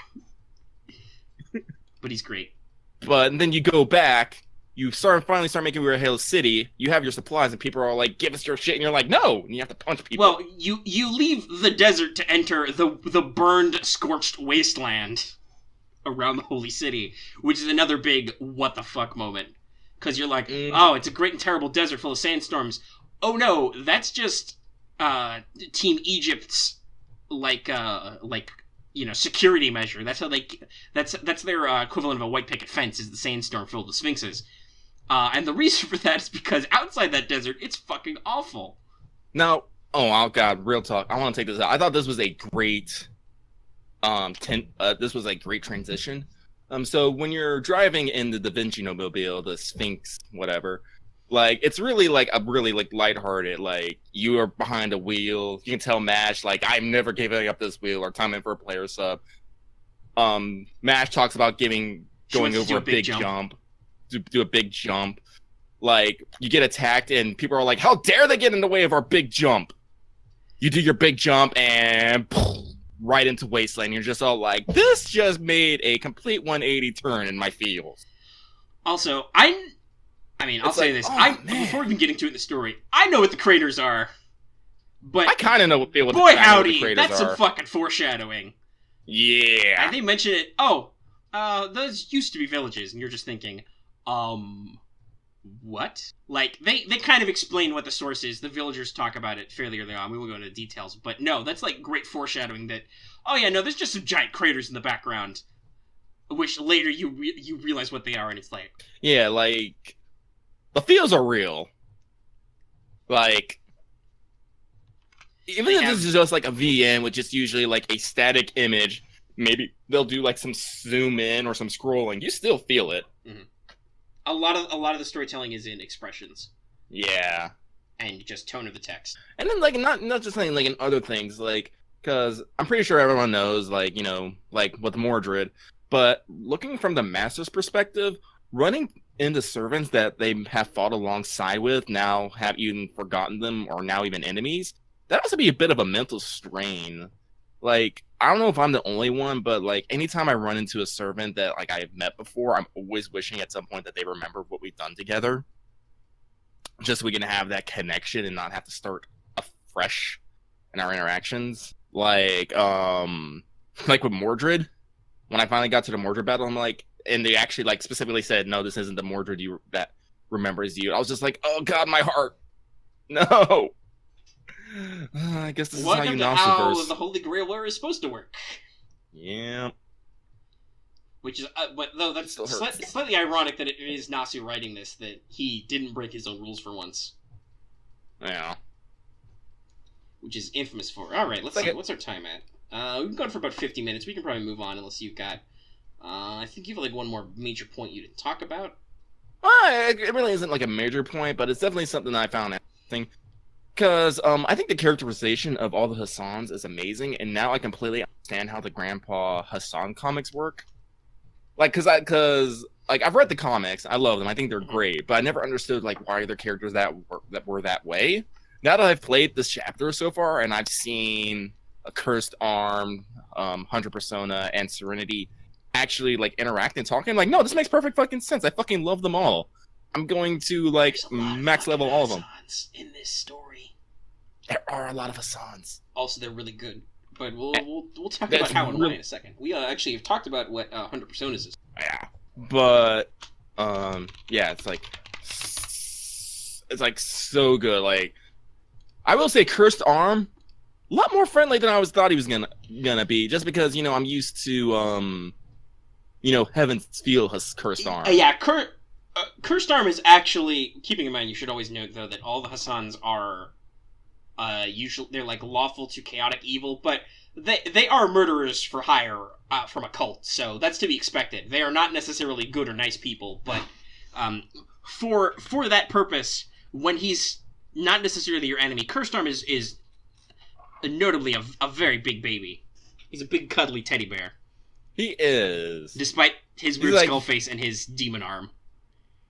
But he's great. But then you go back. You finally start making your way to Halo City. You have your supplies, and people are all like, "Give us your shit," and you're like, "No!" And you have to punch people. Well, you leave the desert to enter the burned, scorched wasteland around the Holy City, which is another big what the fuck moment. Because you're like, oh, it's a great and terrible desert full of sandstorms. Oh no, that's just Team Egypt's security measure. That's how that's their equivalent of a white picket fence is the sandstorm filled with sphinxes. And the reason for that is because outside that desert, it's fucking awful. Now, oh god, real talk. I want to take this out. I thought this was a great, this was a great transition. So when you're driving in the Da Vinci Mobile, the Sphinx, whatever, like it's really like a really like lighthearted. Like you are behind a wheel. You can tell Mash like I'm never giving up this wheel or time in for a player sub. Mash talks about going over a big jump. Do a big jump. Like you get attacked and people are like, "How dare they get in the way of our big jump?" You do your big jump and right into Wasteland. You're just all like, "This just made a complete 180 turn in my feels." Also, I'll say this. Before even getting to the story, I know what the craters are. But I kind of know what the boy howdy, that's some fucking foreshadowing. Yeah. And they mention it. Oh, those used to be villages, and you're just thinking, what? Like, they kind of explain what the source is. The villagers talk about it fairly early on. We will go into details. But no, that's like great foreshadowing that, oh yeah, no, there's just some giant craters in the background. Which later you realize what they are, and it's like... Yeah, like, the feels are real. Like, even if this is just like a VN, which is usually like a static image, maybe they'll do like some zoom in or some scrolling. You still feel it. Mm-hmm. A lot of the storytelling is in expressions. Yeah. And just tone of the text. And then like not just saying like in other things, like because I'm pretty sure everyone knows like, you know, like with Mordred, but looking from the master's perspective, running into servants that they have fought alongside with now have even forgotten them or now even enemies, that has to be a bit of a mental strain. Like, I don't know if I'm the only one, but like anytime I run into a servant that like I've met before, I'm always wishing at some point that they remember what we've done together. Just so we can have that connection and not have to start afresh in our interactions. Like with Mordred, when I finally got to the Mordred battle, I'm like, and they actually like specifically said, "No, this isn't the Mordred that remembers you." I was just like, "Oh God, my heart, no." I guess this is how you how the Holy Grail War is supposed to work. Yeah. Which is, but though that's slightly ironic that it is Nasu writing this, that he didn't break his own rules for once. Yeah. Which is infamous for. All right, let's see. What's our time at? We've gone for about 50 minutes. We can probably move on unless you've got. I think you have like one more major point you to talk about. Well, it really isn't like a major point, but it's definitely something that I found interesting. Because I think the characterization of all the Hassans is amazing, and now I completely understand how the Grandpa Hassan comics work. Like, because I've read the comics, I love them, I think they're great, but I never understood like why their characters that were that way. Now that I've played this chapter so far, and I've seen a Cursed Arm, Hunter Persona, and Serenity actually like interact and talking, I'm like, no, this makes perfect fucking sense. I fucking love them all. I'm going to like max level all of them. In this story, there are a lot of Hassans. Also, they're really good. But we'll talk about how and why in a second. We actually have talked about what 100 Personas is. Yeah, but yeah, it's like so good. Like, I will say, Cursed Arm, a lot more friendly than I thought he was gonna be. Just because I'm used to Heaven's Feel has Cursed Arm. Yeah, Cursed Arm is actually, keeping in mind, you should always note though that all the Hassans are usually they're like lawful to chaotic evil, but they are murderers for hire from a cult, so that's to be expected. They are not necessarily good or nice people, but for that purpose, when he's not necessarily your enemy, Cursed Arm is notably a very big baby. He's a big cuddly teddy bear. He is, despite his weird skull face and his demon arm.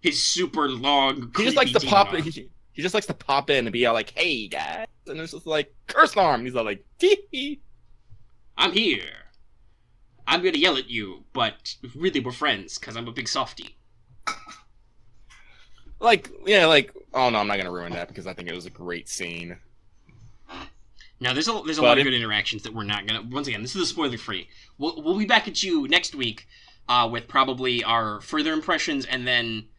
His super long, he just likes to pop. He just likes to pop in and be all like, "Hey guys," and it's just like Cursed Arm. And he's all like, "Tee, I'm here. I'm gonna yell at you, but really we're friends because I'm a big softie." Oh no, I'm not gonna ruin that because I think it was a great scene. Now there's a lot of good interactions that we're not gonna. Once again, this is a spoiler free. We'll be back at you next week with probably our further impressions, and then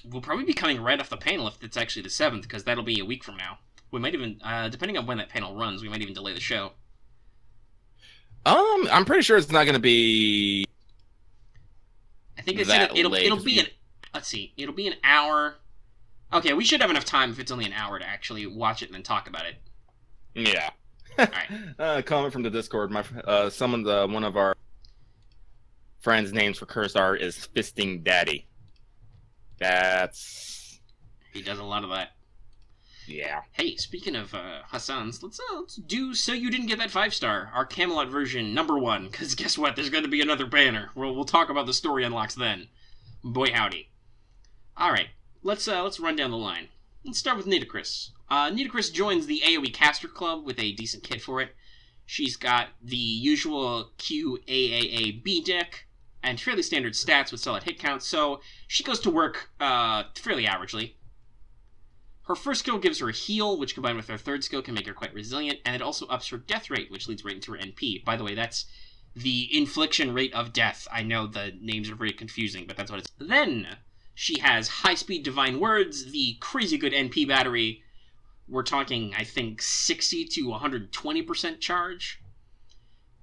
we'll probably be coming right off the panel if it's actually the 7th, because that'll be a week from now. We might even, depending on when that panel runs, we might even delay the show. I'm pretty sure it's not going to be. I think it'll be it'll be an hour. Okay, we should have enough time if it's only an hour to actually watch it and then talk about it. Yeah. All right. Comment from the Discord. One of our friends' names for Cursed Art is Fisting Daddy. He does a lot of that. Yeah. Hey, speaking of Hassans, let's do So You Didn't Get That 5-star, our Camelot version #1, because guess what? There's going to be another banner. We'll talk about the story unlocks then. Boy howdy. All right, let's run down the line. Let's start with Nitocris. Nitocris joins the AoE Caster Club with a decent kit for it. She's got the usual QAAAB deck and fairly standard stats with solid hit counts, so she goes to work fairly averagely. Her first skill gives her a heal, which combined with her third skill can make her quite resilient, and it also ups her death rate, which leads right into her NP. By the way, that's the infliction rate of death. I know the names are very confusing, but that's what it's... Then, she has high-speed divine words, the crazy good NP battery. We're talking, I think, 60 to 120% charge.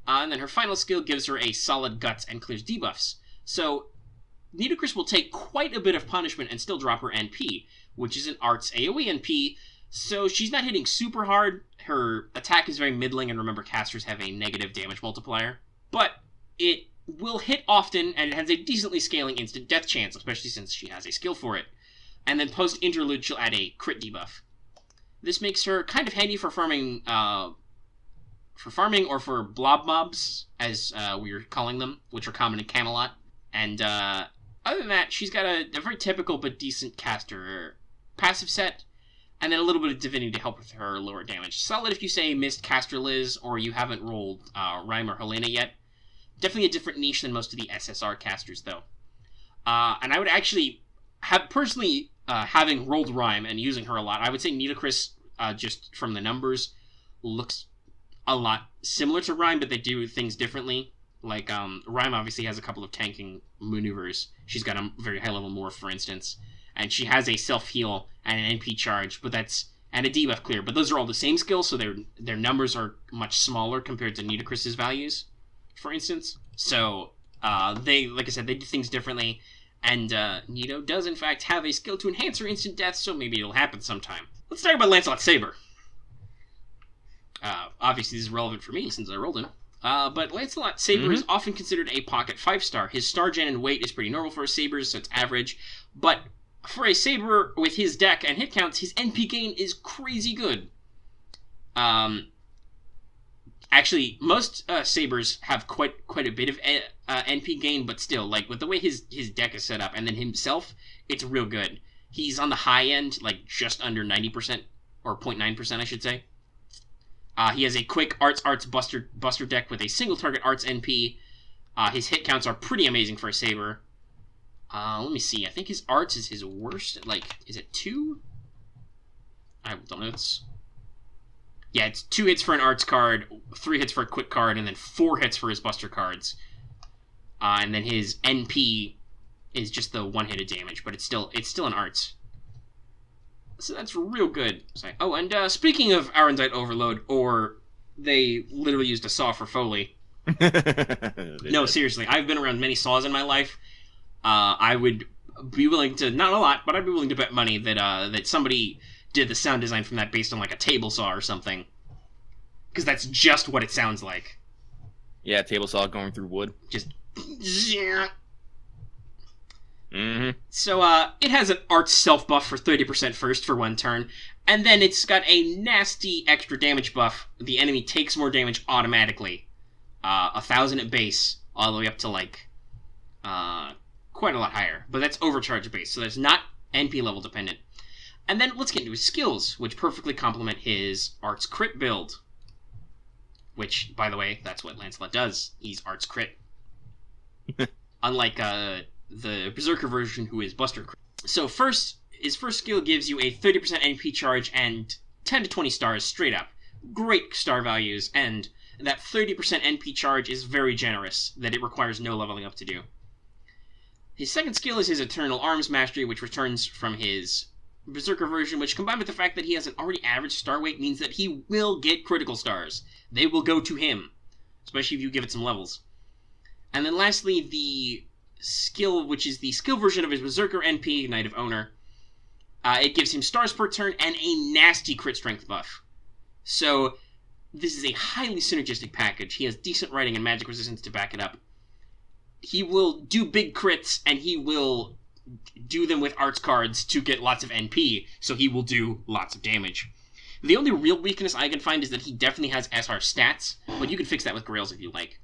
And then her final skill gives her a solid guts and clears debuffs. So, Nitocris will take quite a bit of punishment and still drop her NP, which is an Arts AoE NP, so she's not hitting super hard. Her attack is very middling, and remember, casters have a negative damage multiplier. But it will hit often, and it has a decently scaling instant death chance, especially since she has a skill for it. And then post-interlude, she'll add a crit debuff. This makes her kind of handy for farming or for blob mobs, as we're calling them, which are common in Camelot. And other than that, she's got a very typical but decent caster passive set, and then a little bit of divinity to help with her lower damage. Solid if you say missed caster Liz, or you haven't rolled Rhyme or Helena yet. Definitely a different niche than most of the SSR casters, though. And I would actually have personally, having rolled Rhyme and using her a lot, I would say Nitocris, just from the numbers, looks a lot similar to Rhyme, but they do things differently. Like, Rhyme obviously has a couple of tanking maneuvers. She's got a very high-level morph, for instance. And she has a self-heal and an NP charge, and a debuff clear. But those are all the same skills, so their numbers are much smaller compared to Nitocris's values, for instance. So, they, like I said, they do things differently. And Nito does, in fact, have a skill to enhance her instant death, so maybe it'll happen sometime. Let's talk about Lancelot Saber. Obviously, this is relevant for me, since I rolled him. But Lancelot Saber is often considered a pocket 5-star. His star gen and weight is pretty normal for his sabers, so it's average. But For a Saber with his deck and hit counts, his NP gain is crazy good. Actually, most Sabers have quite a bit of NP gain, but still, like, with the way his deck is set up, and then himself, it's real good. He's on the high end, like, just under 90%, or 0.9%, I should say. He has a quick Arts Buster deck with a single target Arts NP. His hit counts are pretty amazing for a Saber. Let me see. I think his Arts is his worst. Like, is it 2? I don't know. Yeah, it's 2 hits for an Arts card, 3 hits for a quick card, and then 4 hits for his Buster cards. And then his NP is just the 1-hit damage, but it's still an Arts. So that's real good. Oh, and speaking of Arendite Overload, or they literally used a saw for Foley. No, seriously, I've been around many saws in my life. I would be willing to, not a lot, but I'd be willing to bet money that somebody did the sound design from that based on like a table saw or something. Because that's just what it sounds like. Yeah, table saw going through wood. Just... Mm-hmm. So, it has an Arts self-buff for 30% first for 1 turn, and then it's got a nasty extra damage buff. The enemy takes more damage automatically. 1,000 at base, all the way up to, like, quite a lot higher. But that's overcharge base, so that's not NP level dependent. And then let's get into his skills, which perfectly complement his Arts crit build. Which, by the way, that's what Lancelot does. He's Arts crit. Unlike, the Berserker version, who is Buster crit. So his first skill gives you a 30% NP charge and 10 to 20 stars straight up. Great star values, and that 30% NP charge is very generous, that it requires no leveling up to do. His second skill is his Eternal Arms Mastery, which returns from his Berserker version, which combined with the fact that he has an already average star weight means that he will get critical stars. They will go to him, especially if you give it some levels. And then lastly, the skill, which is the skill version of his Berserker NP, Knight of Owner. It gives him stars per turn and a nasty crit strength buff. So, this is a highly synergistic package. He has decent writing and magic resistance to back it up. He will do big crits, and he will do them with Arts cards to get lots of NP, so he will do lots of damage. The only real weakness I can find is that he definitely has SR stats, but you can fix that with Grails if you like.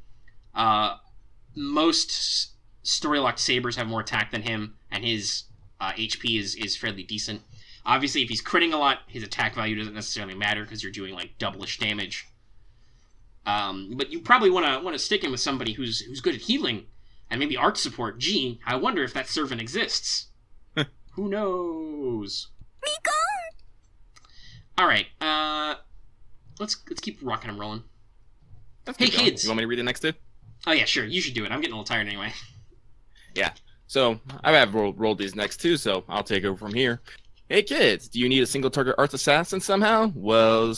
Most story-locked Sabers have more attack than him, and his HP is fairly decent. Obviously, if he's critting a lot, his attack value doesn't necessarily matter, because you're doing, like, double-ish damage. But you probably want to stick him with somebody who's good at healing, and maybe art support. Gee, I wonder if that servant exists. Who knows? Alright, let's keep rocking and rolling. Hey, kids! You want me to read the next two? Oh yeah, sure, you should do it. I'm getting a little tired anyway. Yeah, so I have rolled these next two, so I'll take over from here. Hey kids, do you need a single target Arts Assassin somehow? Well,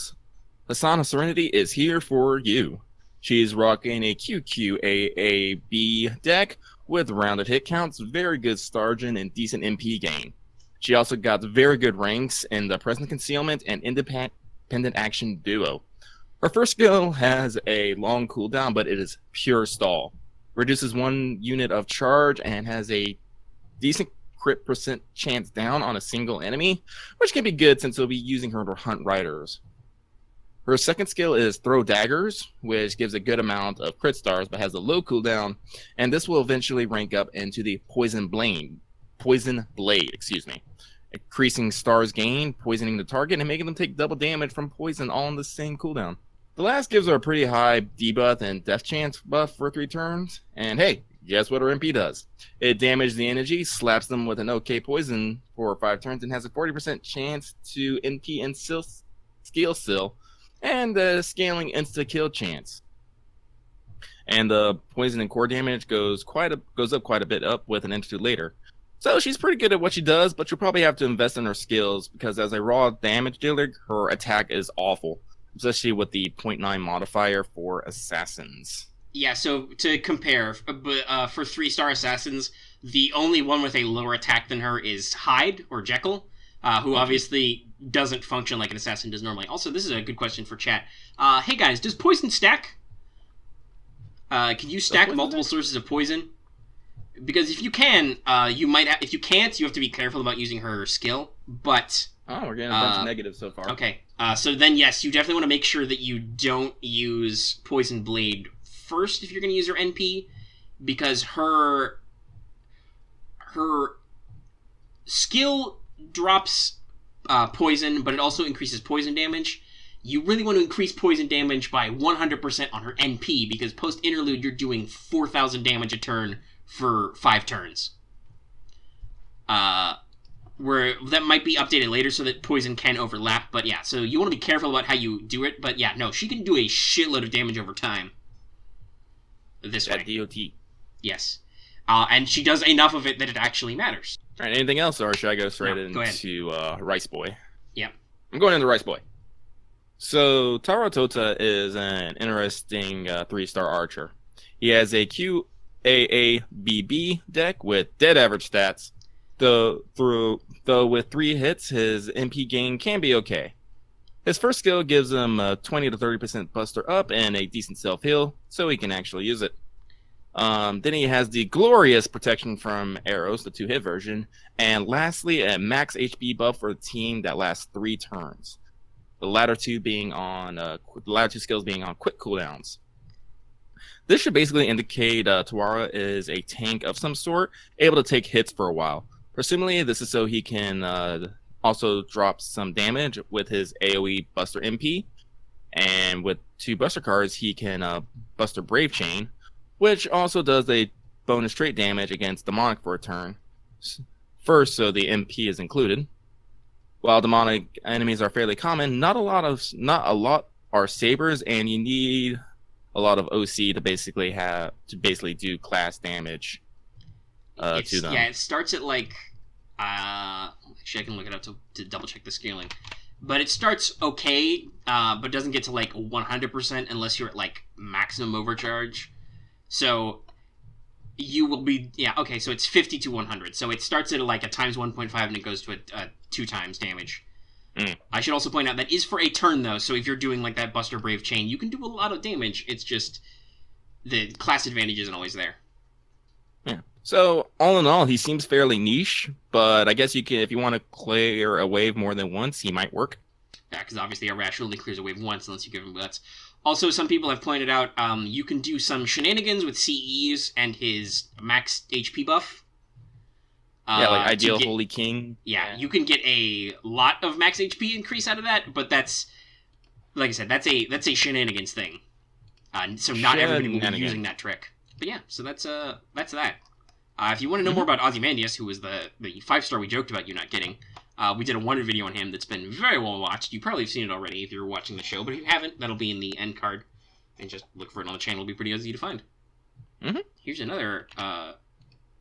Hassan of Serenity is here for you. She's rocking a QQAAB deck with rounded hit counts, very good Stargen, and decent MP gain. She also got very good ranks in the Present Concealment and Independent Action Duo. Her first skill has a long cooldown, but it is pure stall. Reduces 1 unit of charge and has a decent crit percent chance down on a single enemy, which can be good since they'll be using her to hunt riders. Her second skill is Throw Daggers, which gives a good amount of crit stars but has a low cooldown, and this will eventually rank up into the Poison Blade, increasing stars gained, poisoning the target, and making them take double damage from poison all on the same cooldown. The last gives her a pretty high debuff and death chance buff for 3 turns, and hey, guess what her MP does? It damages the energy, slaps them with an OK poison for 5 turns, and has a 40% chance to NP and Scale Seal, and the scaling insta-kill chance. And the poison and core damage goes up quite a bit up with an entity later. So she's pretty good at what she does, but you'll probably have to invest in her skills, because as a raw damage dealer, her attack is awful, especially with the 0.9 modifier for assassins. Yeah, so to compare, for 3-star assassins, the only one with a lower attack than her is Hyde, or Jekyll, who obviously doesn't function like an assassin does normally. Also, this is a good question for chat. Hey guys, does poison stack? Can you stack multiple sources of poison? Because if you can, you might. If you can't, you have to be careful about using her skill. But Oh, we're getting a bunch of negatives so far. okay. So then, yes, you definitely want to make sure that you don't use Poison Blade first if you're going to use her NP, because her skill drops poison, but it also increases poison damage. You really want to increase poison damage by 100% on her NP, because post-interlude, you're doing 4,000 damage a turn for 5 turns. Where that might be updated later so that poison can overlap, but yeah, so you want to be careful about how you do it, but yeah, no, she can do a shitload of damage over time. This way. DOT. Yes. And she does enough of it that it actually matters. All right, anything else, or should I go straight Go ahead. into Rice Boy? Yeah. I'm going into Rice Boy. So, Tawara Touta is an interesting 3-star archer. He has a QAABB deck with dead average stats. Though with 3 hits, his MP gain can be okay. His first skill gives him a 20 to 30% buster up and a decent self-heal, so he can actually use it. Then he has the glorious protection from arrows, the 2-hit version, and lastly, a max HP buff for a team that lasts 3 turns. The latter two skills being on quick cooldowns. This should basically indicate Tawara is a tank of some sort, able to take hits for a while. Presumably, this is so he can also drop some damage with his AoE Buster MP, and with 2 Buster cards, he can Buster Brave Chain, which also does a bonus trait damage against demonic for a turn. First, so the MP is included. While demonic enemies are fairly common, not a lot are sabers, and you need a lot of OC to basically do class damage to them. Yeah, it starts at like actually I can look it up to double check the scaling. But it starts okay, but doesn't get to like 100% unless you're at like maximum overcharge. So you will be, okay, so it's 50 to 100. So it starts at like a times 1.5 and it goes to a 2 times damage. I should also point out that is for a turn though, so if you're doing like that Buster Brave Chain, you can do a lot of damage. It's just the class advantage isn't always there. Yeah. So all in all, he seems fairly niche, but I guess you can, if you want to clear a wave more than once, he might work. Yeah, because obviously Arash only clears a wave once unless you give him guts. Also, some people have pointed out you can do some shenanigans with CEs and his max HP buff. Like Ideal Holy King. Yeah, you can get a lot of max HP increase out of that, but that's, like I said, that's a shenanigans thing. So not everybody will be using that trick. But yeah, so that's that. If you want to know more about Ozymandias, who was the 5-star we joked about you not getting, we did a Wonder video on him that's been very well watched. You probably have seen it already if you're watching the show, but if you haven't, that'll be in the end card. And just look for it on the channel. It'll be pretty easy to find. Here's another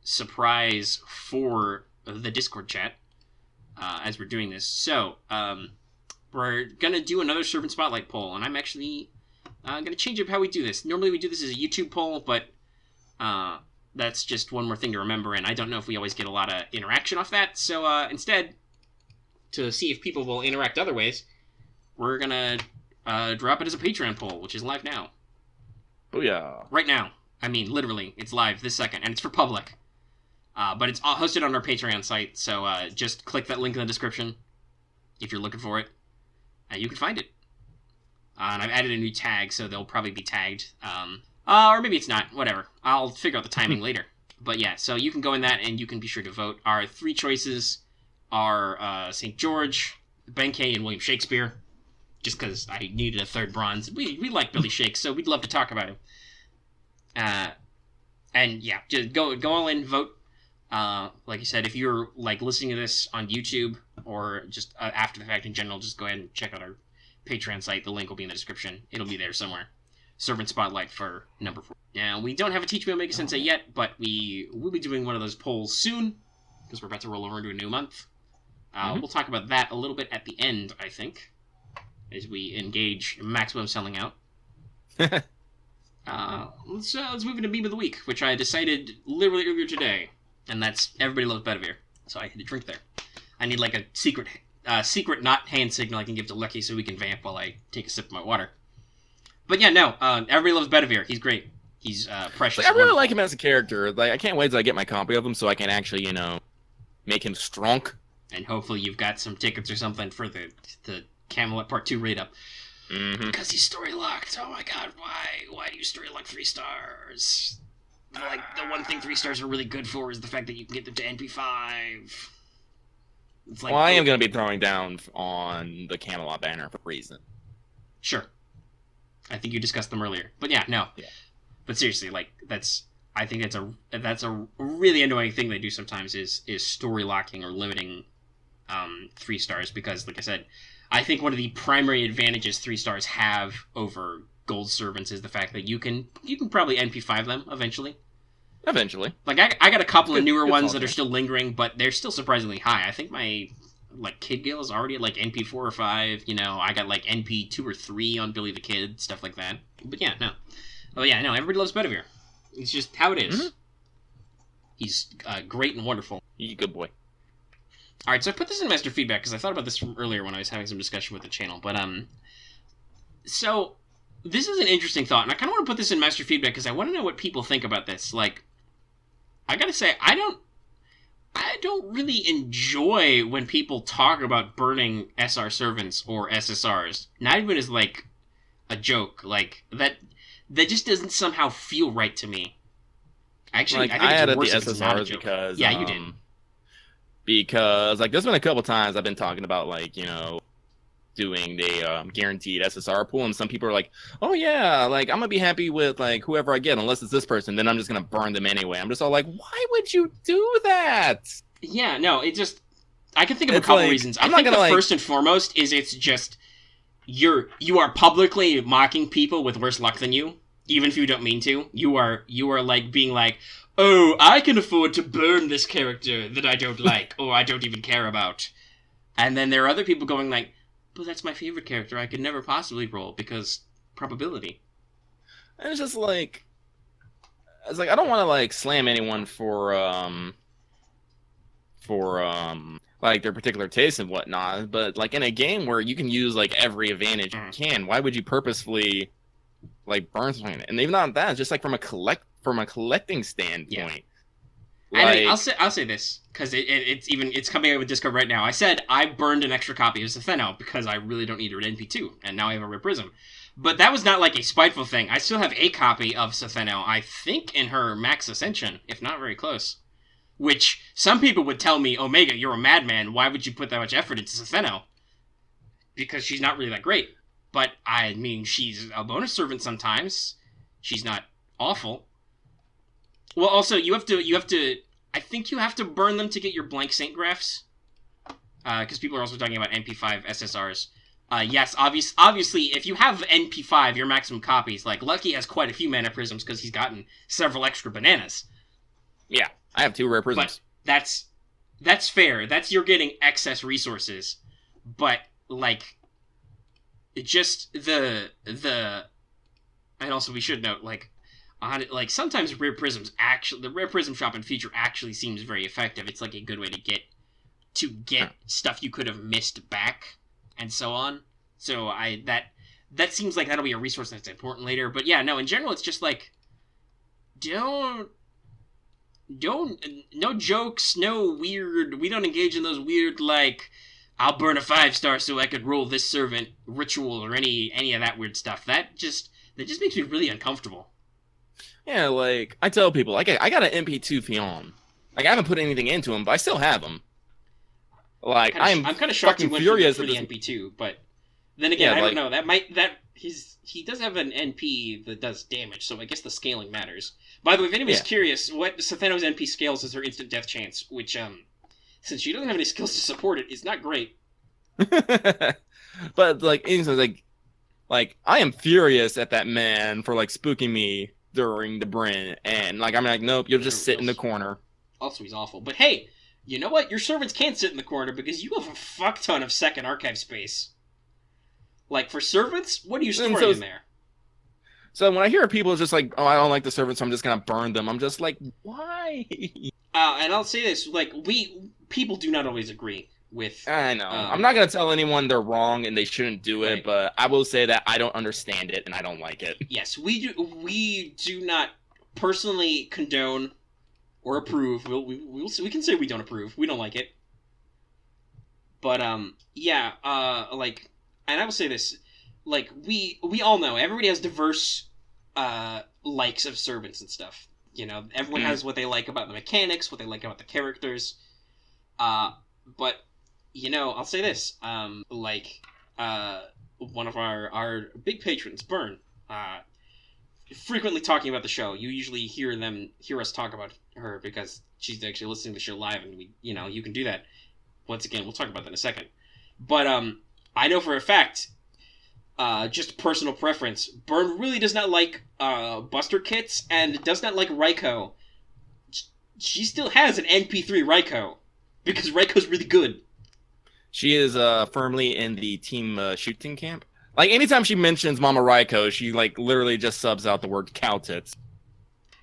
surprise for the Discord chat as we're doing this. So, we're going to do another Servant Spotlight poll, and I'm actually going to change up how we do this. Normally we do this as a YouTube poll, but that's just one more thing to remember, and I don't know if we always get a lot of interaction off that. So instead, to see if people will interact other ways, we're going to drop it as a Patreon poll, which is live now. Oh, yeah. Right now. I mean, literally, it's live this second, and it's for public. But it's hosted on our Patreon site, so just click that link in the description if you're looking for it, and you can find it. And I've added a new tag, so they'll probably be tagged. Or maybe it's not, whatever. I'll figure out the timing later. But yeah, so you can go in that, and you can be sure to vote. Our 3 choices are St. George, Benkei, and William Shakespeare. Just because I needed a 3rd bronze. We like Billy Shakes, so we'd love to talk about him. And yeah, just go all in, vote. Like I said, if you're like listening to this on YouTube or just after the fact in general, just go ahead and check out our Patreon site. The link will be in the description. It'll be there somewhere. Servant Spotlight for number 4. Now, we don't have a Teach Me Omega Sensei yet, but we will be doing one of those polls soon, because we're about to roll over into a new month. We'll talk about that a little bit at the end, I think, as we engage maximum selling out. Let's move into Meme of the Week, which I decided literally earlier today, and that's Everybody Loves Bedivere, so I had to drink there. I need like a secret not hand signal I can give to Lucky so we can vamp while I take a sip of my water. But yeah, no, Everybody Loves Bedivere. He's great. He's precious. Like, I really like him as a character. Like, I can't wait till I get my copy of him so I can actually, make him strong. And hopefully you've got some tickets or something for the Camelot Part 2 read-up. Mm-hmm. Because he's story-locked. Oh my god, why? Why do you story-lock 3 stars? Like, the one thing 3 stars are really good for is the fact that you can get them to NP5. It's like, Well, I am going to be throwing down on the Camelot banner for a reason. Sure. I think you discussed them earlier. But yeah, no. Yeah. But seriously, like, I think that's a really annoying thing they do sometimes is story locking or limiting 3 stars, because, like I said, I think one of the primary advantages 3 stars have over gold servants is the fact that you can probably NP5 them eventually. Eventually. Like, I got a couple of newer ones thought, that are still lingering, but they're still surprisingly high. I think my, like, Kid Gale is already at, like, NP4 or 5. I got, like, NP2 or 3 on Billy the Kid, stuff like that. But yeah, no. Oh yeah, no, everybody loves Bedivere. It's just how it is. Mm-hmm. He's great and wonderful. He's a good boy. Alright, so I put this in master feedback because I thought about this from earlier when I was having some discussion with the channel. But, so, this is an interesting thought, and I kind of want to put this in master feedback because I want to know what people think about this. Like, I gotta say, I don't really enjoy when people talk about burning SR servants or SSRs. Not even as, like, a joke. Like, that just doesn't somehow feel right to me. Actually, like, I think I added the it's not a SSRs joke. because... Yeah, you did. Because, like, there's been a couple times I've been talking about, like, doing the guaranteed SSR pool, and some people are like, oh yeah, like, I'm gonna be happy with, like, whoever I get, unless it's this person, then I'm just gonna burn them anyway. I'm just all like, why would you do that? Yeah, no, it just... I can think of a couple reasons. I think the first and foremost is it's just... You are publicly mocking people with worse luck than you, even if you don't mean to. You are like being like, oh, I can afford to burn this character that I don't like, or I don't even care about. And then there are other people going like, but that's my favorite character, I could never possibly roll, because probability. And it's just like... It's like, I don't want to, like, slam anyone for like, their particular taste and whatnot, but, like, in a game where you can use, like, every advantage you can, why would you purposefully, like, burn something? And even not that, just, like, from a collecting standpoint. Yeah. Like... And I'll say this, because it's coming out with Discord right now. I said I burned an extra copy of Setheno because I really don't need her at NP2, and now I have a Rare Prism. But that was not, like, a spiteful thing. I still have a copy of Setheno, I think in her Max Ascension, if not very close. Which, some people would tell me, Omega, you're a madman, why would you put that much effort into Setheno? Because she's not really that great. But, I mean, she's a bonus servant sometimes. She's not awful. Well, also, you have to, I think you have to burn them to get your blank Saint graphs. Because people are also talking about NP5 SSRs. Yes, obviously, if you have NP5, your maximum copies, like, Lucky has quite a few mana prisms because he's gotten several extra bananas. Yeah. I have 2 rare prisms. But that's fair. You're getting excess resources. But, like, just the and also we should note, like, sometimes rare prisms the rare prism shop and feature actually seems very effective. It's like a good way to get stuff you could have missed back and so on. So that seems like that'll be a resource that's important later. But yeah, no, in general it's just like, no jokes, no weird, we don't engage in those weird, like, I'll burn a 5-star so I could roll this servant ritual or any of that weird stuff. That just makes me really uncomfortable. Yeah, like, I tell people, like, I got an MP2 Theon. Like, I haven't put anything into him, but I still have him. Like, I'm kind of shocked you went for the NP2, but then again, I don't know, he does have an NP that does damage, so I guess the scaling matters. By the way, if anybody's curious, what Setheno's NP scales is her instant death chance, which, since she doesn't have any skills to support it, is not great. But, like, like, I am furious at that man for, like, spooking me during the Bryn, and, like, I'm like, nope, you'll just sit in the corner. Also, he's awful. But hey, you know what? Your servants can't sit in the corner because you have a fuck ton of second archive space. Like, for servants, what are you storing in there? So when I hear people just like, oh, I don't like the servants, so I'm just going to burn them, I'm just like, why? And I'll say this, like, people do not always agree with. I know. I'm not gonna tell anyone they're wrong and they shouldn't do it, right. but I will say that I don't understand it and I don't like it. Yes, we do not personally condone or approve. We can say we don't approve. We don't like it. But like, and I will say this, like we all know everybody has diverse likes of servants and stuff. You know, everyone has what they like about the mechanics, what they like about the characters. But you know, I'll say this, one of our big patrons, Byrne, frequently talking about the show. You usually hear us talk about her because she's actually listening to the show live, and you can do that. Once again, we'll talk about that in a second. But I know for a fact, just personal preference, Byrne really does not like Buster Kits and does not like Raikou. She still has an NP3 Raikou because Raikou's really good. She is firmly in the team shooting camp. Like, anytime she mentions Mama Raikou, she, like, literally just subs out the word cow tits.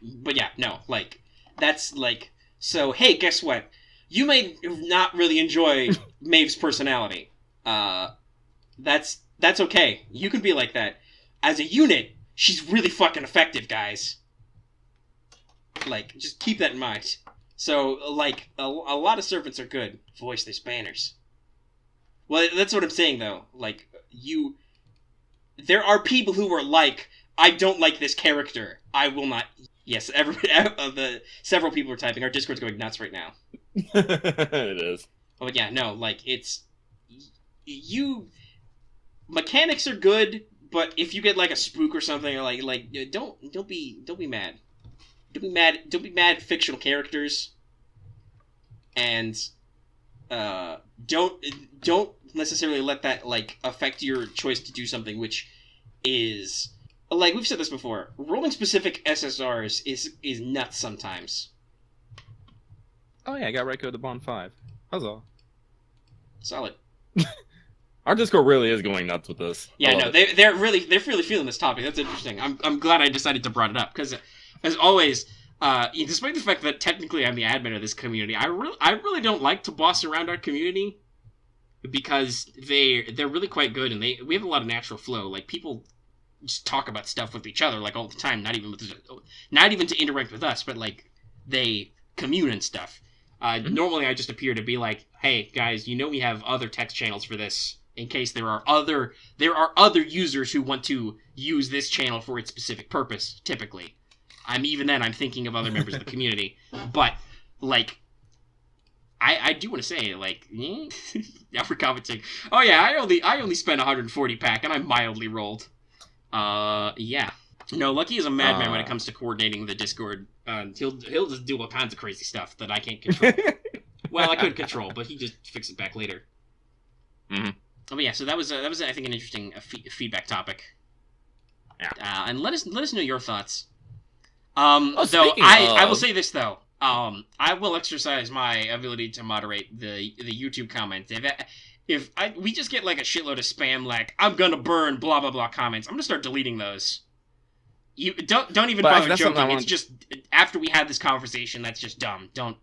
But yeah, no, like, that's, like, so, hey, guess what? You may not really enjoy Maeve's personality. That's okay. You can be like that. As a unit, she's really fucking effective, guys. Like, just keep that in mind. So, like, a lot of servants are good. Voice their banners. Well, that's what I'm saying, though. Like, there are people who are like, I don't like this character. I will not. Yes, several people are typing. Our Discord's going nuts right now. It is. But yeah, no, like, it's... Mechanics are good, but if you get, like, a spook or something, or like don't be mad. Don't be mad at fictional characters. And, don't necessarily let that, like, affect your choice to do something, which is... Like, we've said this before, rolling specific SSRs is nuts sometimes. Oh yeah, I got Raikou the Bond 5. Huzzah. Solid. Our Discord really is going nuts with this. Yeah, no, they're really feeling this topic. That's interesting. I'm glad I decided to bring it up, because, as always, despite the fact that technically I'm the admin of this community, I really don't like to boss around our community, because they're really quite good, and we have a lot of natural flow. Like, people just talk about stuff with each other, like, all the time, not even to interact with us, but, like, they commune and stuff. Normally I just appear to be like, hey, guys, we have other text channels for this, in case there are other users who want to use this channel for its specific purpose, typically. I'm thinking of other members of the community. But, like, I do want to say, like, now we're commenting, oh yeah, I only spent 140 pack, and I mildly rolled. Yeah. No, Lucky is a madman when it comes to coordinating the Discord. He'll just do all kinds of crazy stuff that I can't control. Well, I could control, but he just fix it back later. Mm-hmm. Oh, but yeah, so that was I think an interesting feedback topic. Yeah. And let us know your thoughts. Though I will say this though. I will exercise my ability to moderate the YouTube comments. If we just get like a shitload of spam, like, I'm gonna burn blah blah blah comments, I'm gonna start deleting those. You don't even bother joking. It's just, after we had this conversation, that's just dumb. Don't,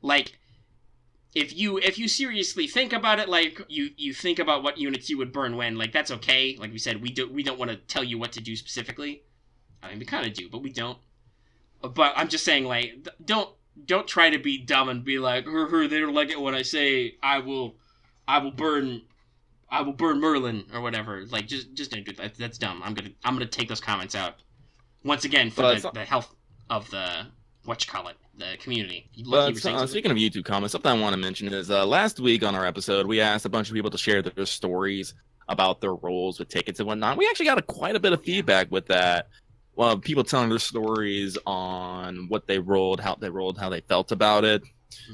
like, if you seriously think about it, like, you think about what units you would burn when, like, that's okay. Like we said, we don't want to tell you what to do specifically. I mean, we kind of do, but we don't. But I'm just saying, like, don't try to be dumb and be like, they don't like it when I say I will burn Merlin or whatever. Like, just don't do that. That's dumb. I'm gonna take those comments out. Once again, for the health of the the community. But speaking of YouTube comments, something I want to mention is last week on our episode, we asked a bunch of people to share their stories about their roles with tickets and whatnot. We actually got quite a bit of feedback with that. Well, people telling their stories on what they rolled, how they felt about it,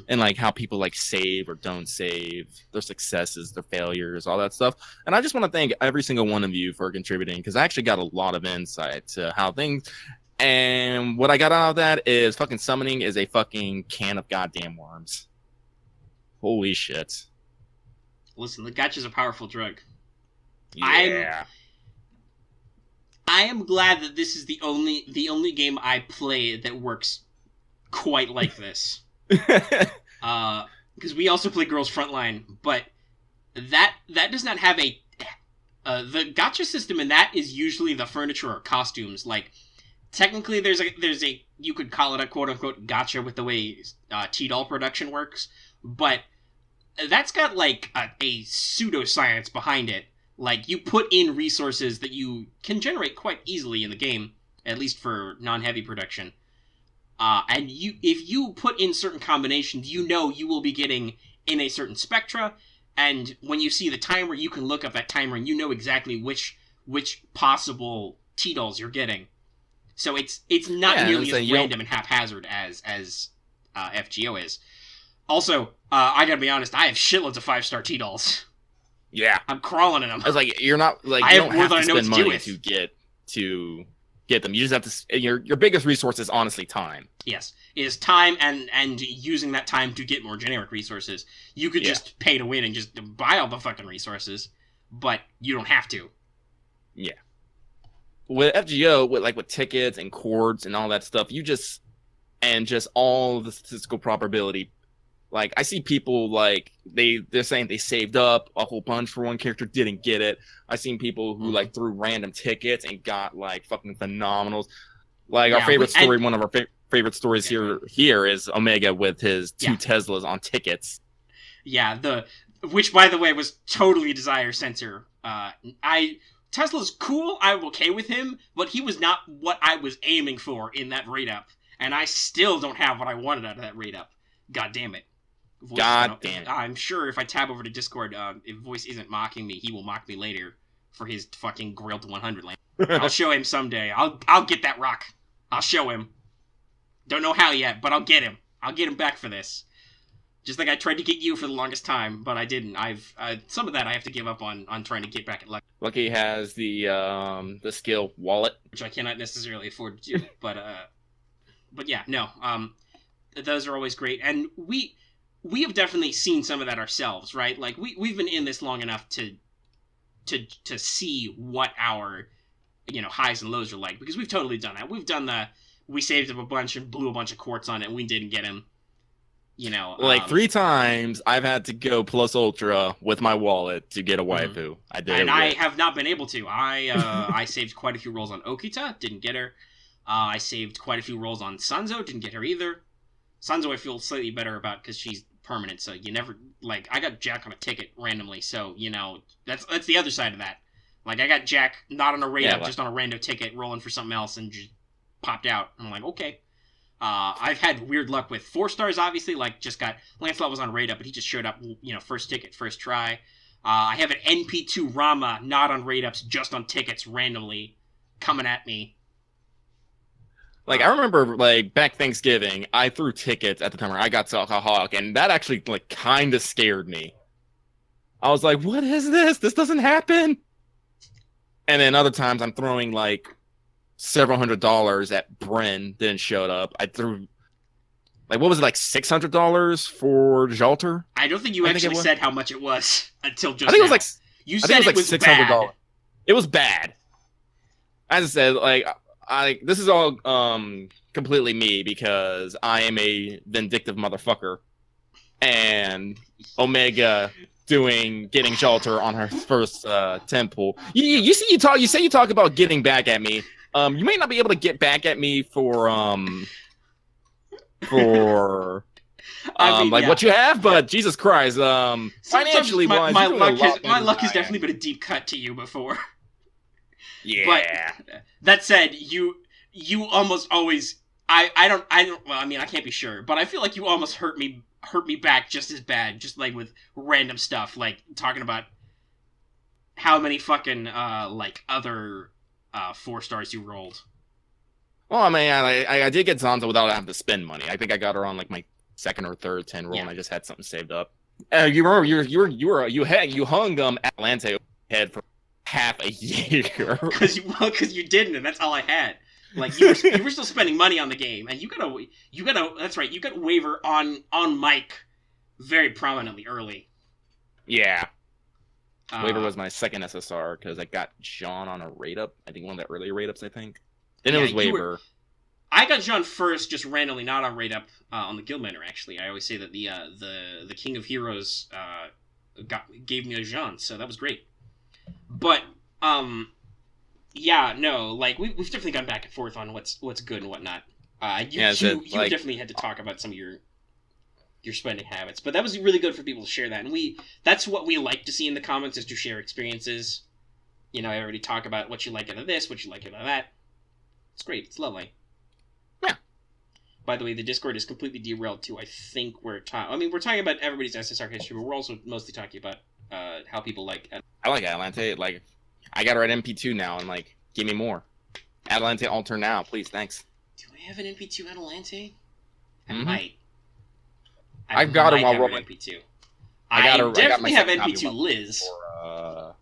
and like how people like save or don't save, their successes, their failures, all that stuff. And I just want to thank every single one of you for contributing, because I actually got a lot of insight to how things. And what I got out of that is fucking summoning is a fucking can of goddamn worms. Holy shit! Listen, the gacha's a powerful drug. Yeah. I am glad that this is the only game I play that works quite like this. because we also play Girls Frontline, but that does not have a the gacha system in that is usually the furniture or costumes. Like, technically, there's a you could call it a quote unquote gacha with the way T-doll production works, but that's got like a pseudoscience behind it. Like, you put in resources that you can generate quite easily in the game, at least for non-heavy production. And if you put in certain combinations, you know you will be getting in a certain spectra. And when you see the timer, you can look up that timer and you know exactly which possible T-dolls you're getting. So it's not nearly as random and haphazard as FGO is. Also, I gotta be honest, I have shitloads of 5-star T-dolls. Yeah, I'm crawling in them. I was like, you're not like I you have don't more have than to I know spend what to do money with. to get them. You just have to. Your biggest resource is honestly time. Yes, it is time and using that time to get more generic resources. You could just pay to win and just buy all the fucking resources, but you don't have to. Yeah. With FGO, with tickets and chords and all that stuff, just all the statistical probability. Like, I see people, like, they're saying they saved up a whole bunch for one character, didn't get it. I've seen people who, like, threw random tickets and got, like, fucking phenomenals. Like, our favorite story, one of our favorite stories here is Omega with his 2 Teslas on tickets. Yeah, which, by the way, was totally Desire Sensor. Tesla's cool, I'm okay with him, but he was not what I was aiming for in that raid-up. And I still don't have what I wanted out of that raid-up. God damn it. God damn it. I'm sure if I tab over to Discord, if Voice isn't mocking me, he will mock me later for his fucking Grail to 100 land. I'll show him someday. I'll get that rock. I'll show him. Don't know how yet, but I'll get him. I'll get him back for this. Just like I tried to get you for the longest time, but I didn't. Some of that I have to give up on trying to get back at Lucky. Lucky has the skill wallet, which I cannot necessarily afford to do, but yeah, no. Those are always great, and we have definitely seen some of that ourselves, right? Like, we've been in this long enough to see what our highs and lows are like, because we've totally done that. We've done we saved up a bunch and blew a bunch of quartz on it, and we didn't get him. Like 3 times I've had to go plus ultra with my wallet to get a waifu. I did, and I have not been able to. I saved quite a few rolls on Okita, didn't get her. I saved quite a few rolls on Sanzo, didn't get her either. Sanzo I feel slightly better about because she's permanent, so you never, like, I got Jack on a ticket randomly, so, that's the other side of that. Like, I got Jack not on a raid up, just on a random ticket, rolling for something else, and just popped out. I'm like, okay. I've had weird luck with 4 stars, obviously, like, just got, Lancelot was on a raid up, but he just showed up, first ticket, first try. I have an NP2 Rama, not on raid ups, just on tickets, randomly, coming at me. Like, I remember, like, back Thanksgiving, I threw tickets at the time where I got Alcoholic, and that actually, like, kind of scared me. I was like, what is this? This doesn't happen! And then other times, I'm throwing, like, several $100s at Bryn, didn't show up. I threw, like, what was it, like, $600 for Jalter? I don't think you actually said how much it was until just I think now. It was like, you said it was $600. bad. It was bad. As I said, like, this is all completely me because I am a vindictive motherfucker, and Omega getting Shelter on her first temple. You say you talk about getting back at me. You may not be able to get back at me for what you have, but Jesus Christ, financially wise, my luck has definitely been a deep cut to you before. Yeah. But that said, you almost always I don't well, I mean, I can't be sure, but I feel like you almost hurt me back just as bad, just like with random stuff, like talking about how many fucking like other 4 stars you rolled. Well, I mean, I did get Zanza without having to spend money. I think I got her on like my 2nd or 3rd 10 roll, and I just had something saved up. You remember you hung Atlante head for half a year because you didn't, and that's all I had. Like, you were still spending money on the game, and you gotta that's right, you got waiver on Mike very prominently early. Yeah. Waiver was my 2nd SSR because I got John on a raid up. I think one of the earlier raid ups. I think. Then it was waiver. I got Jean first, just randomly, not on rate up on the guild banner. Actually, I always say that the King of Heroes gave me a Jean, so that was great. But yeah, no, like we've definitely gone back and forth on what's good and whatnot. You definitely had to talk about some of your spending habits, but that was really good for people to share that, and that's what we like to see in the comments, is to share experiences. You know, everybody talk about what you like out of this, what you like out of that. It's great. It's lovely. Yeah. By the way, the Discord is completely derailed too. I think we're talking about everybody's SSR history, but we're also mostly talking about how people like. I like Atalante. Like, I got her at MP2 now, and like, give me more. Atalante alter now, please. Thanks. Do I have an MP2 Atalante? I Mm-hmm. might. I've got her while rolling. MP2. I definitely have second copy MP2 Liz. For,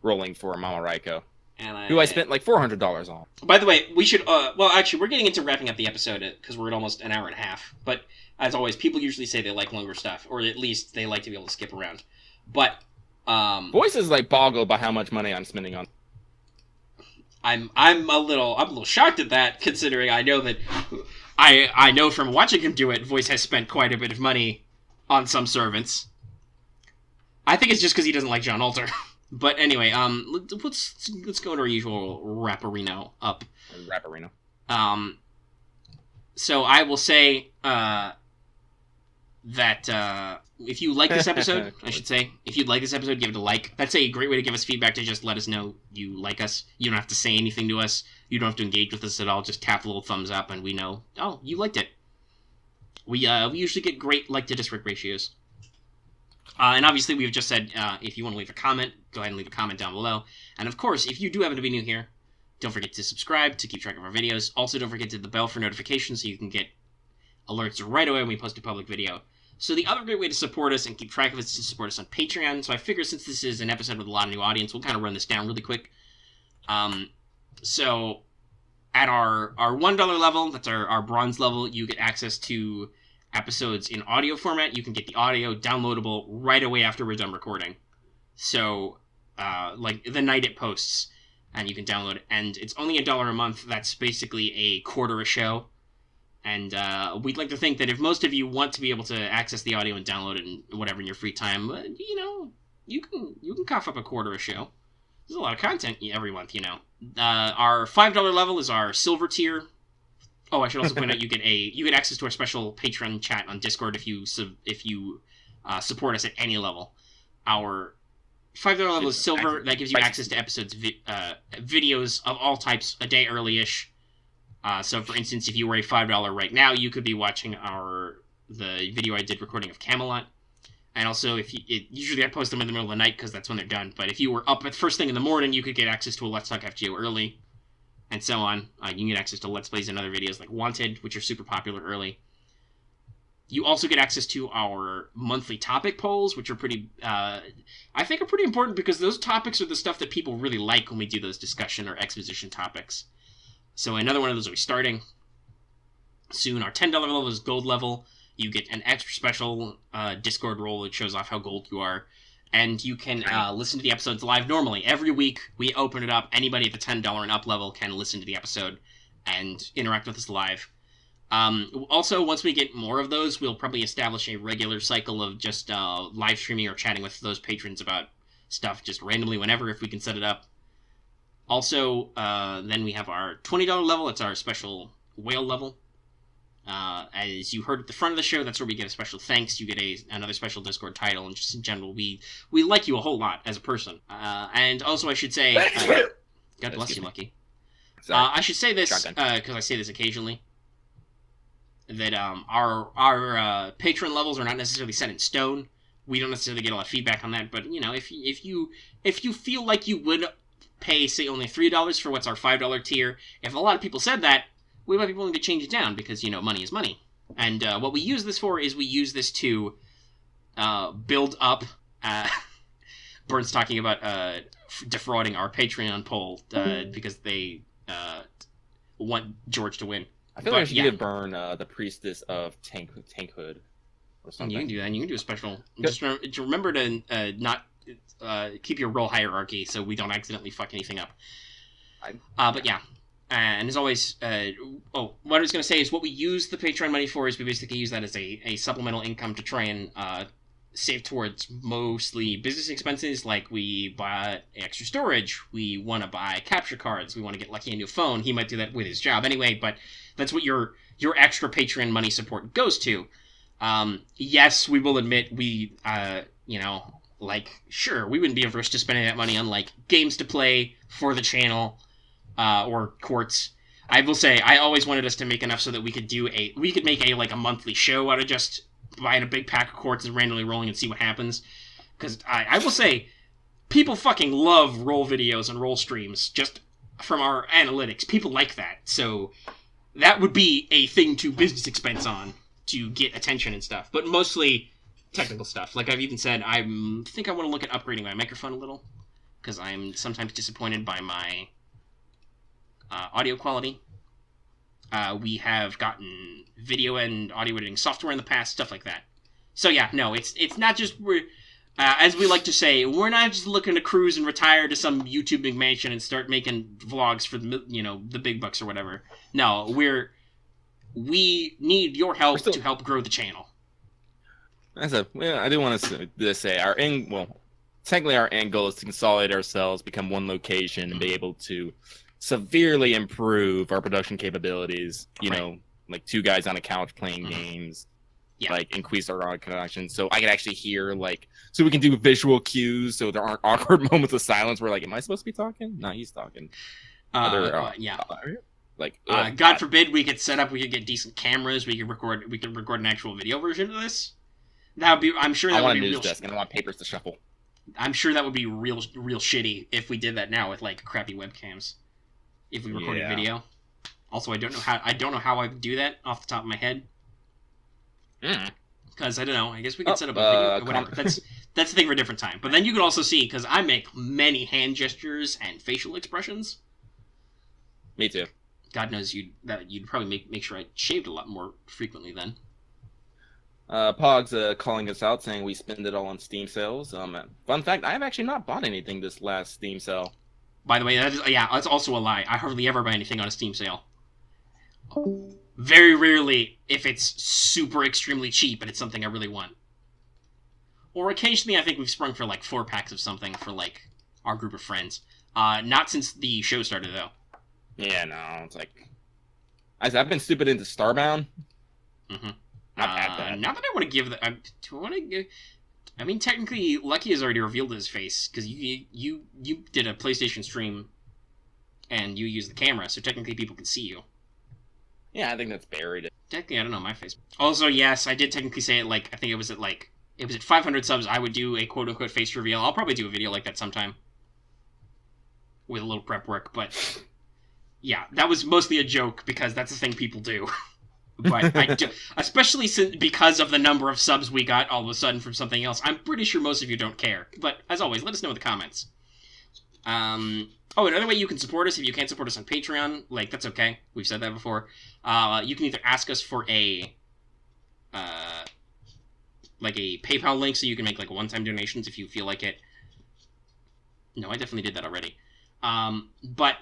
rolling for Mama Raiko, and who I spent like $400 on. By the way, we should. Well, actually, we're getting into wrapping up the episode because we're at almost an hour and a half. But as always, people usually say they like longer stuff, or at least they like to be able to skip around. But Voices like boggle by how much money I'm spending on. I'm a little shocked at that, considering I know that I know from watching him do it, Voice has spent quite a bit of money on some servants. I think it's just because he doesn't like John Alter. But anyway, let's go to our usual Rapperino up. Rapperino. So I will say that if you like this episode, I should say, if you'd like this episode, give it a like. That's a great way to give us feedback, to just let us know you like us. You don't have to say anything to us. You don't have to engage with us at all. Just tap a little thumbs up, and we know, oh, you liked it. We usually get great like-to-dislike ratios. And obviously, we've just said, if you want to leave a comment, go ahead and leave a comment down below. And of course, if you do happen to be new here, don't forget to subscribe to keep track of our videos. Also, don't forget to hit the bell for notifications so you can get alerts right away when we post a public video. So the other great way to support us and keep track of us is to support us on Patreon. So I figure since this is an episode with a lot of new audience, we'll kind of run this down really quick. So at our $1 level, that's our bronze level, you get access to episodes in audio format. You can get the audio downloadable right away after we're done recording. So, like the night it posts, and you can download it. And it's only $1 a month. That's basically a quarter a show. And we'd like to think that if most of you want to be able to access the audio and download it and whatever in your free time, you know, you can cough up a quarter a show. There's a lot of content every month, you know. Our $5 level is our silver tier. Oh, I should also point out you get access to our special Patreon chat on Discord if you support us at any level. Our $5 level is silver. That gives you access to episodes, videos of all types a day early-ish. So, for instance, if you were a $5 right now, you could be watching the video I did recording of Camelot. And also, usually I post them in the middle of the night because that's when they're done. But if you were up at first thing in the morning, you could get access to a Let's Talk FGO early. And so on. You can get access to Let's Plays and other videos like Wanted, which are super popular early. You also get access to our monthly topic polls, which are pretty, I think are pretty important because those topics are the stuff that people really like when we do those discussion or exposition topics. So another one of those will be starting soon. Our $10 level is gold level. You get an extra special Discord role that shows off how gold you are. And you can listen to the episodes live normally. Every week, we open it up. Anybody at the $10 and up level can listen to the episode and interact with us live. Also, once we get more of those, we'll probably establish a regular cycle of just live streaming or chatting with those patrons about stuff just randomly whenever, if we can set it up. Also, then we have our $20 level. It's our special whale level. As you heard at the front of the show, that's where we get a special thanks. You get another special Discord title, and just in general, we like you a whole lot as a person. And also, I should say, God bless you, Lucky. I should say this because I say this occasionally. That our patron levels are not necessarily set in stone. We don't necessarily get a lot of feedback on that, but you know, if you feel like you would pay, say, only $3 for what's our $5 tier, if a lot of people said that, we might be willing to change it down because, you know, money is money. And what we use this for is we use this to build up. Burns talking about defrauding our Patreon poll because they want George to win. I feel like you could burn the priestess of tankhood or something. You can do that. And you can do a special. Just remember to not keep your role hierarchy so we don't accidentally fuck anything up. But yeah. And as always, what I was going to say is what we use the Patreon money for is we basically use that as a supplemental income to try and save towards mostly business expenses, like we buy extra storage, we want to buy capture cards, we want to get Lucky a new phone. He might do that with his job anyway, but that's what your extra Patreon money support goes to. Yes, we will admit we, sure, we wouldn't be averse to spending that money on, like, games to play for the channel, or Quartz. I will say, I always wanted us to make enough so that we could make a monthly show out of just buying a big pack of Quartz and randomly rolling and see what happens. Because I will say, people fucking love roll videos and roll streams, just from our analytics. People like that, so that would be a thing to business expense on, to get attention and stuff. But mostly technical stuff. Like I've even said, I think I want to look at upgrading my microphone a little, because I'm sometimes disappointed by my audio quality. We have gotten video and audio editing software in the past, stuff like that. So yeah, no, it's not just as we like to say, we're not just looking to cruise and retire to some YouTube big mansion and start making vlogs for the big bucks or whatever. No, we need your help to help grow the channel. I do want to say technically our end goal is to consolidate ourselves, become one location, and be able to severely improve our production capabilities. Like two guys on a couch playing games. Yeah. Like increase our audio connection, so I can actually hear, so we can do visual cues, so there aren't awkward moments of silence where am I supposed to be talking? No, he's talking. Yeah. God forbid we could get decent cameras. We could record an actual video version of this. That would be. I'm sure that would be real. Desk and I want papers to shuffle. I'm sure that would be real shitty if we did that now with crappy webcams. If we recorded video. Also, I don't know how I would do that off the top of my head. Because I don't know. I guess we could set up a video or whatever. That's the thing for a different time. But then you could also see, because I make many hand gestures and facial expressions. Me too. God knows you'd probably make sure I shaved a lot more frequently then. Pog's calling us out, saying we spend it all on Steam sales. Fun fact, I have actually not bought anything this last Steam sale. By the way, that's also a lie. I hardly ever buy anything on a Steam sale. Very rarely if it's super extremely cheap and it's something I really want. Or occasionally I think we've sprung for 4 packs of something for our group of friends. Not since the show started though. Yeah, no, it's I've been stupid into Starbound. Mm-hmm. Not that. Now that I want to give technically Lucky has already revealed his face, because you did a PlayStation stream and you used the camera, so technically people can see you. Yeah, I think that's buried. Technically, I don't know my face. Also, yes, I did technically say it, I think it was at 500 subs, I would do a quote-unquote face reveal. I'll probably do a video like that sometime. With a little prep work, but... Yeah, that was mostly a joke, because that's the thing people do. But I do, especially because of the number of subs we got all of a sudden from something else. I'm pretty sure most of you don't care. But, as always, let us know in the comments. Another way you can support us, if you can't support us on Patreon, that's okay. We've said that before. You can either ask us for a PayPal link, so you can make one-time donations if you feel like it. No, I definitely did that already. But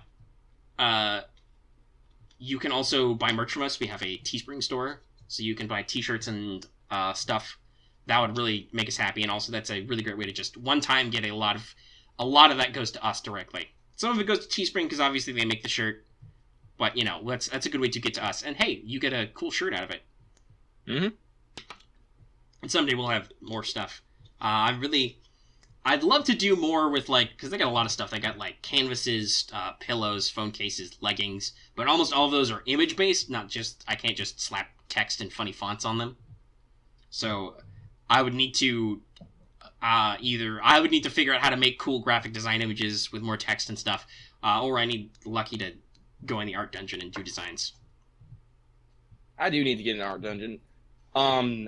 you can also buy merch from us. We have a Teespring store, so you can buy t-shirts and stuff. That would really make us happy, and also that's a really great way to just one-time get a lot of that goes to us directly. Some of it goes to Teespring because obviously they make the shirt, but that's a good way to get to us. And hey, you get a cool shirt out of it. Mm-hmm. And someday we'll have more stuff. I'd love to do more with because they got a lot of stuff. They got canvases, pillows, phone cases, leggings, but almost all of those are image based. I can't just slap text and funny fonts on them. So I would need to. I would need to figure out how to make cool graphic design images with more text and stuff, or I need Lucky to go in the art dungeon and do designs. I do need to get an art dungeon.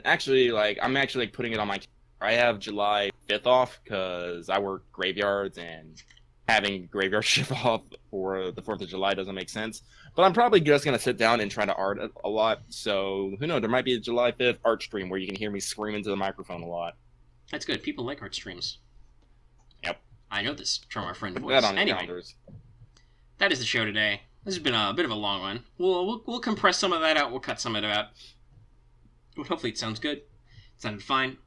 Actually, I'm actually putting it on my. I have July 5th off because I work graveyards, and having graveyard shift off for the 4th of July doesn't make sense. But I'm probably just gonna sit down and try to art a lot. So who knows? There might be a July 5th art stream where you can hear me scream into the microphone a lot. That's good. People like art streams. Yep. I know this from our friend Voice. Anyway, that is the show today. This has been a bit of a long one. We'll compress some of that out. We'll cut some of it out. But hopefully it sounds good. It sounded fine.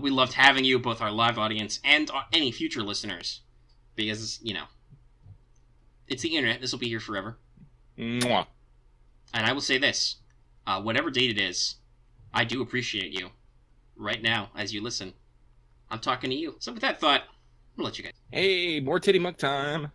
We loved having you, both our live audience and any future listeners. Because, you know, it's the internet. This will be here forever. Mwah. And I will say this. Whatever date it is, I do appreciate you. Right now, as you listen. I'm talking to you. So with that thought, I'm going to let you guys. Hey, more titty muck time.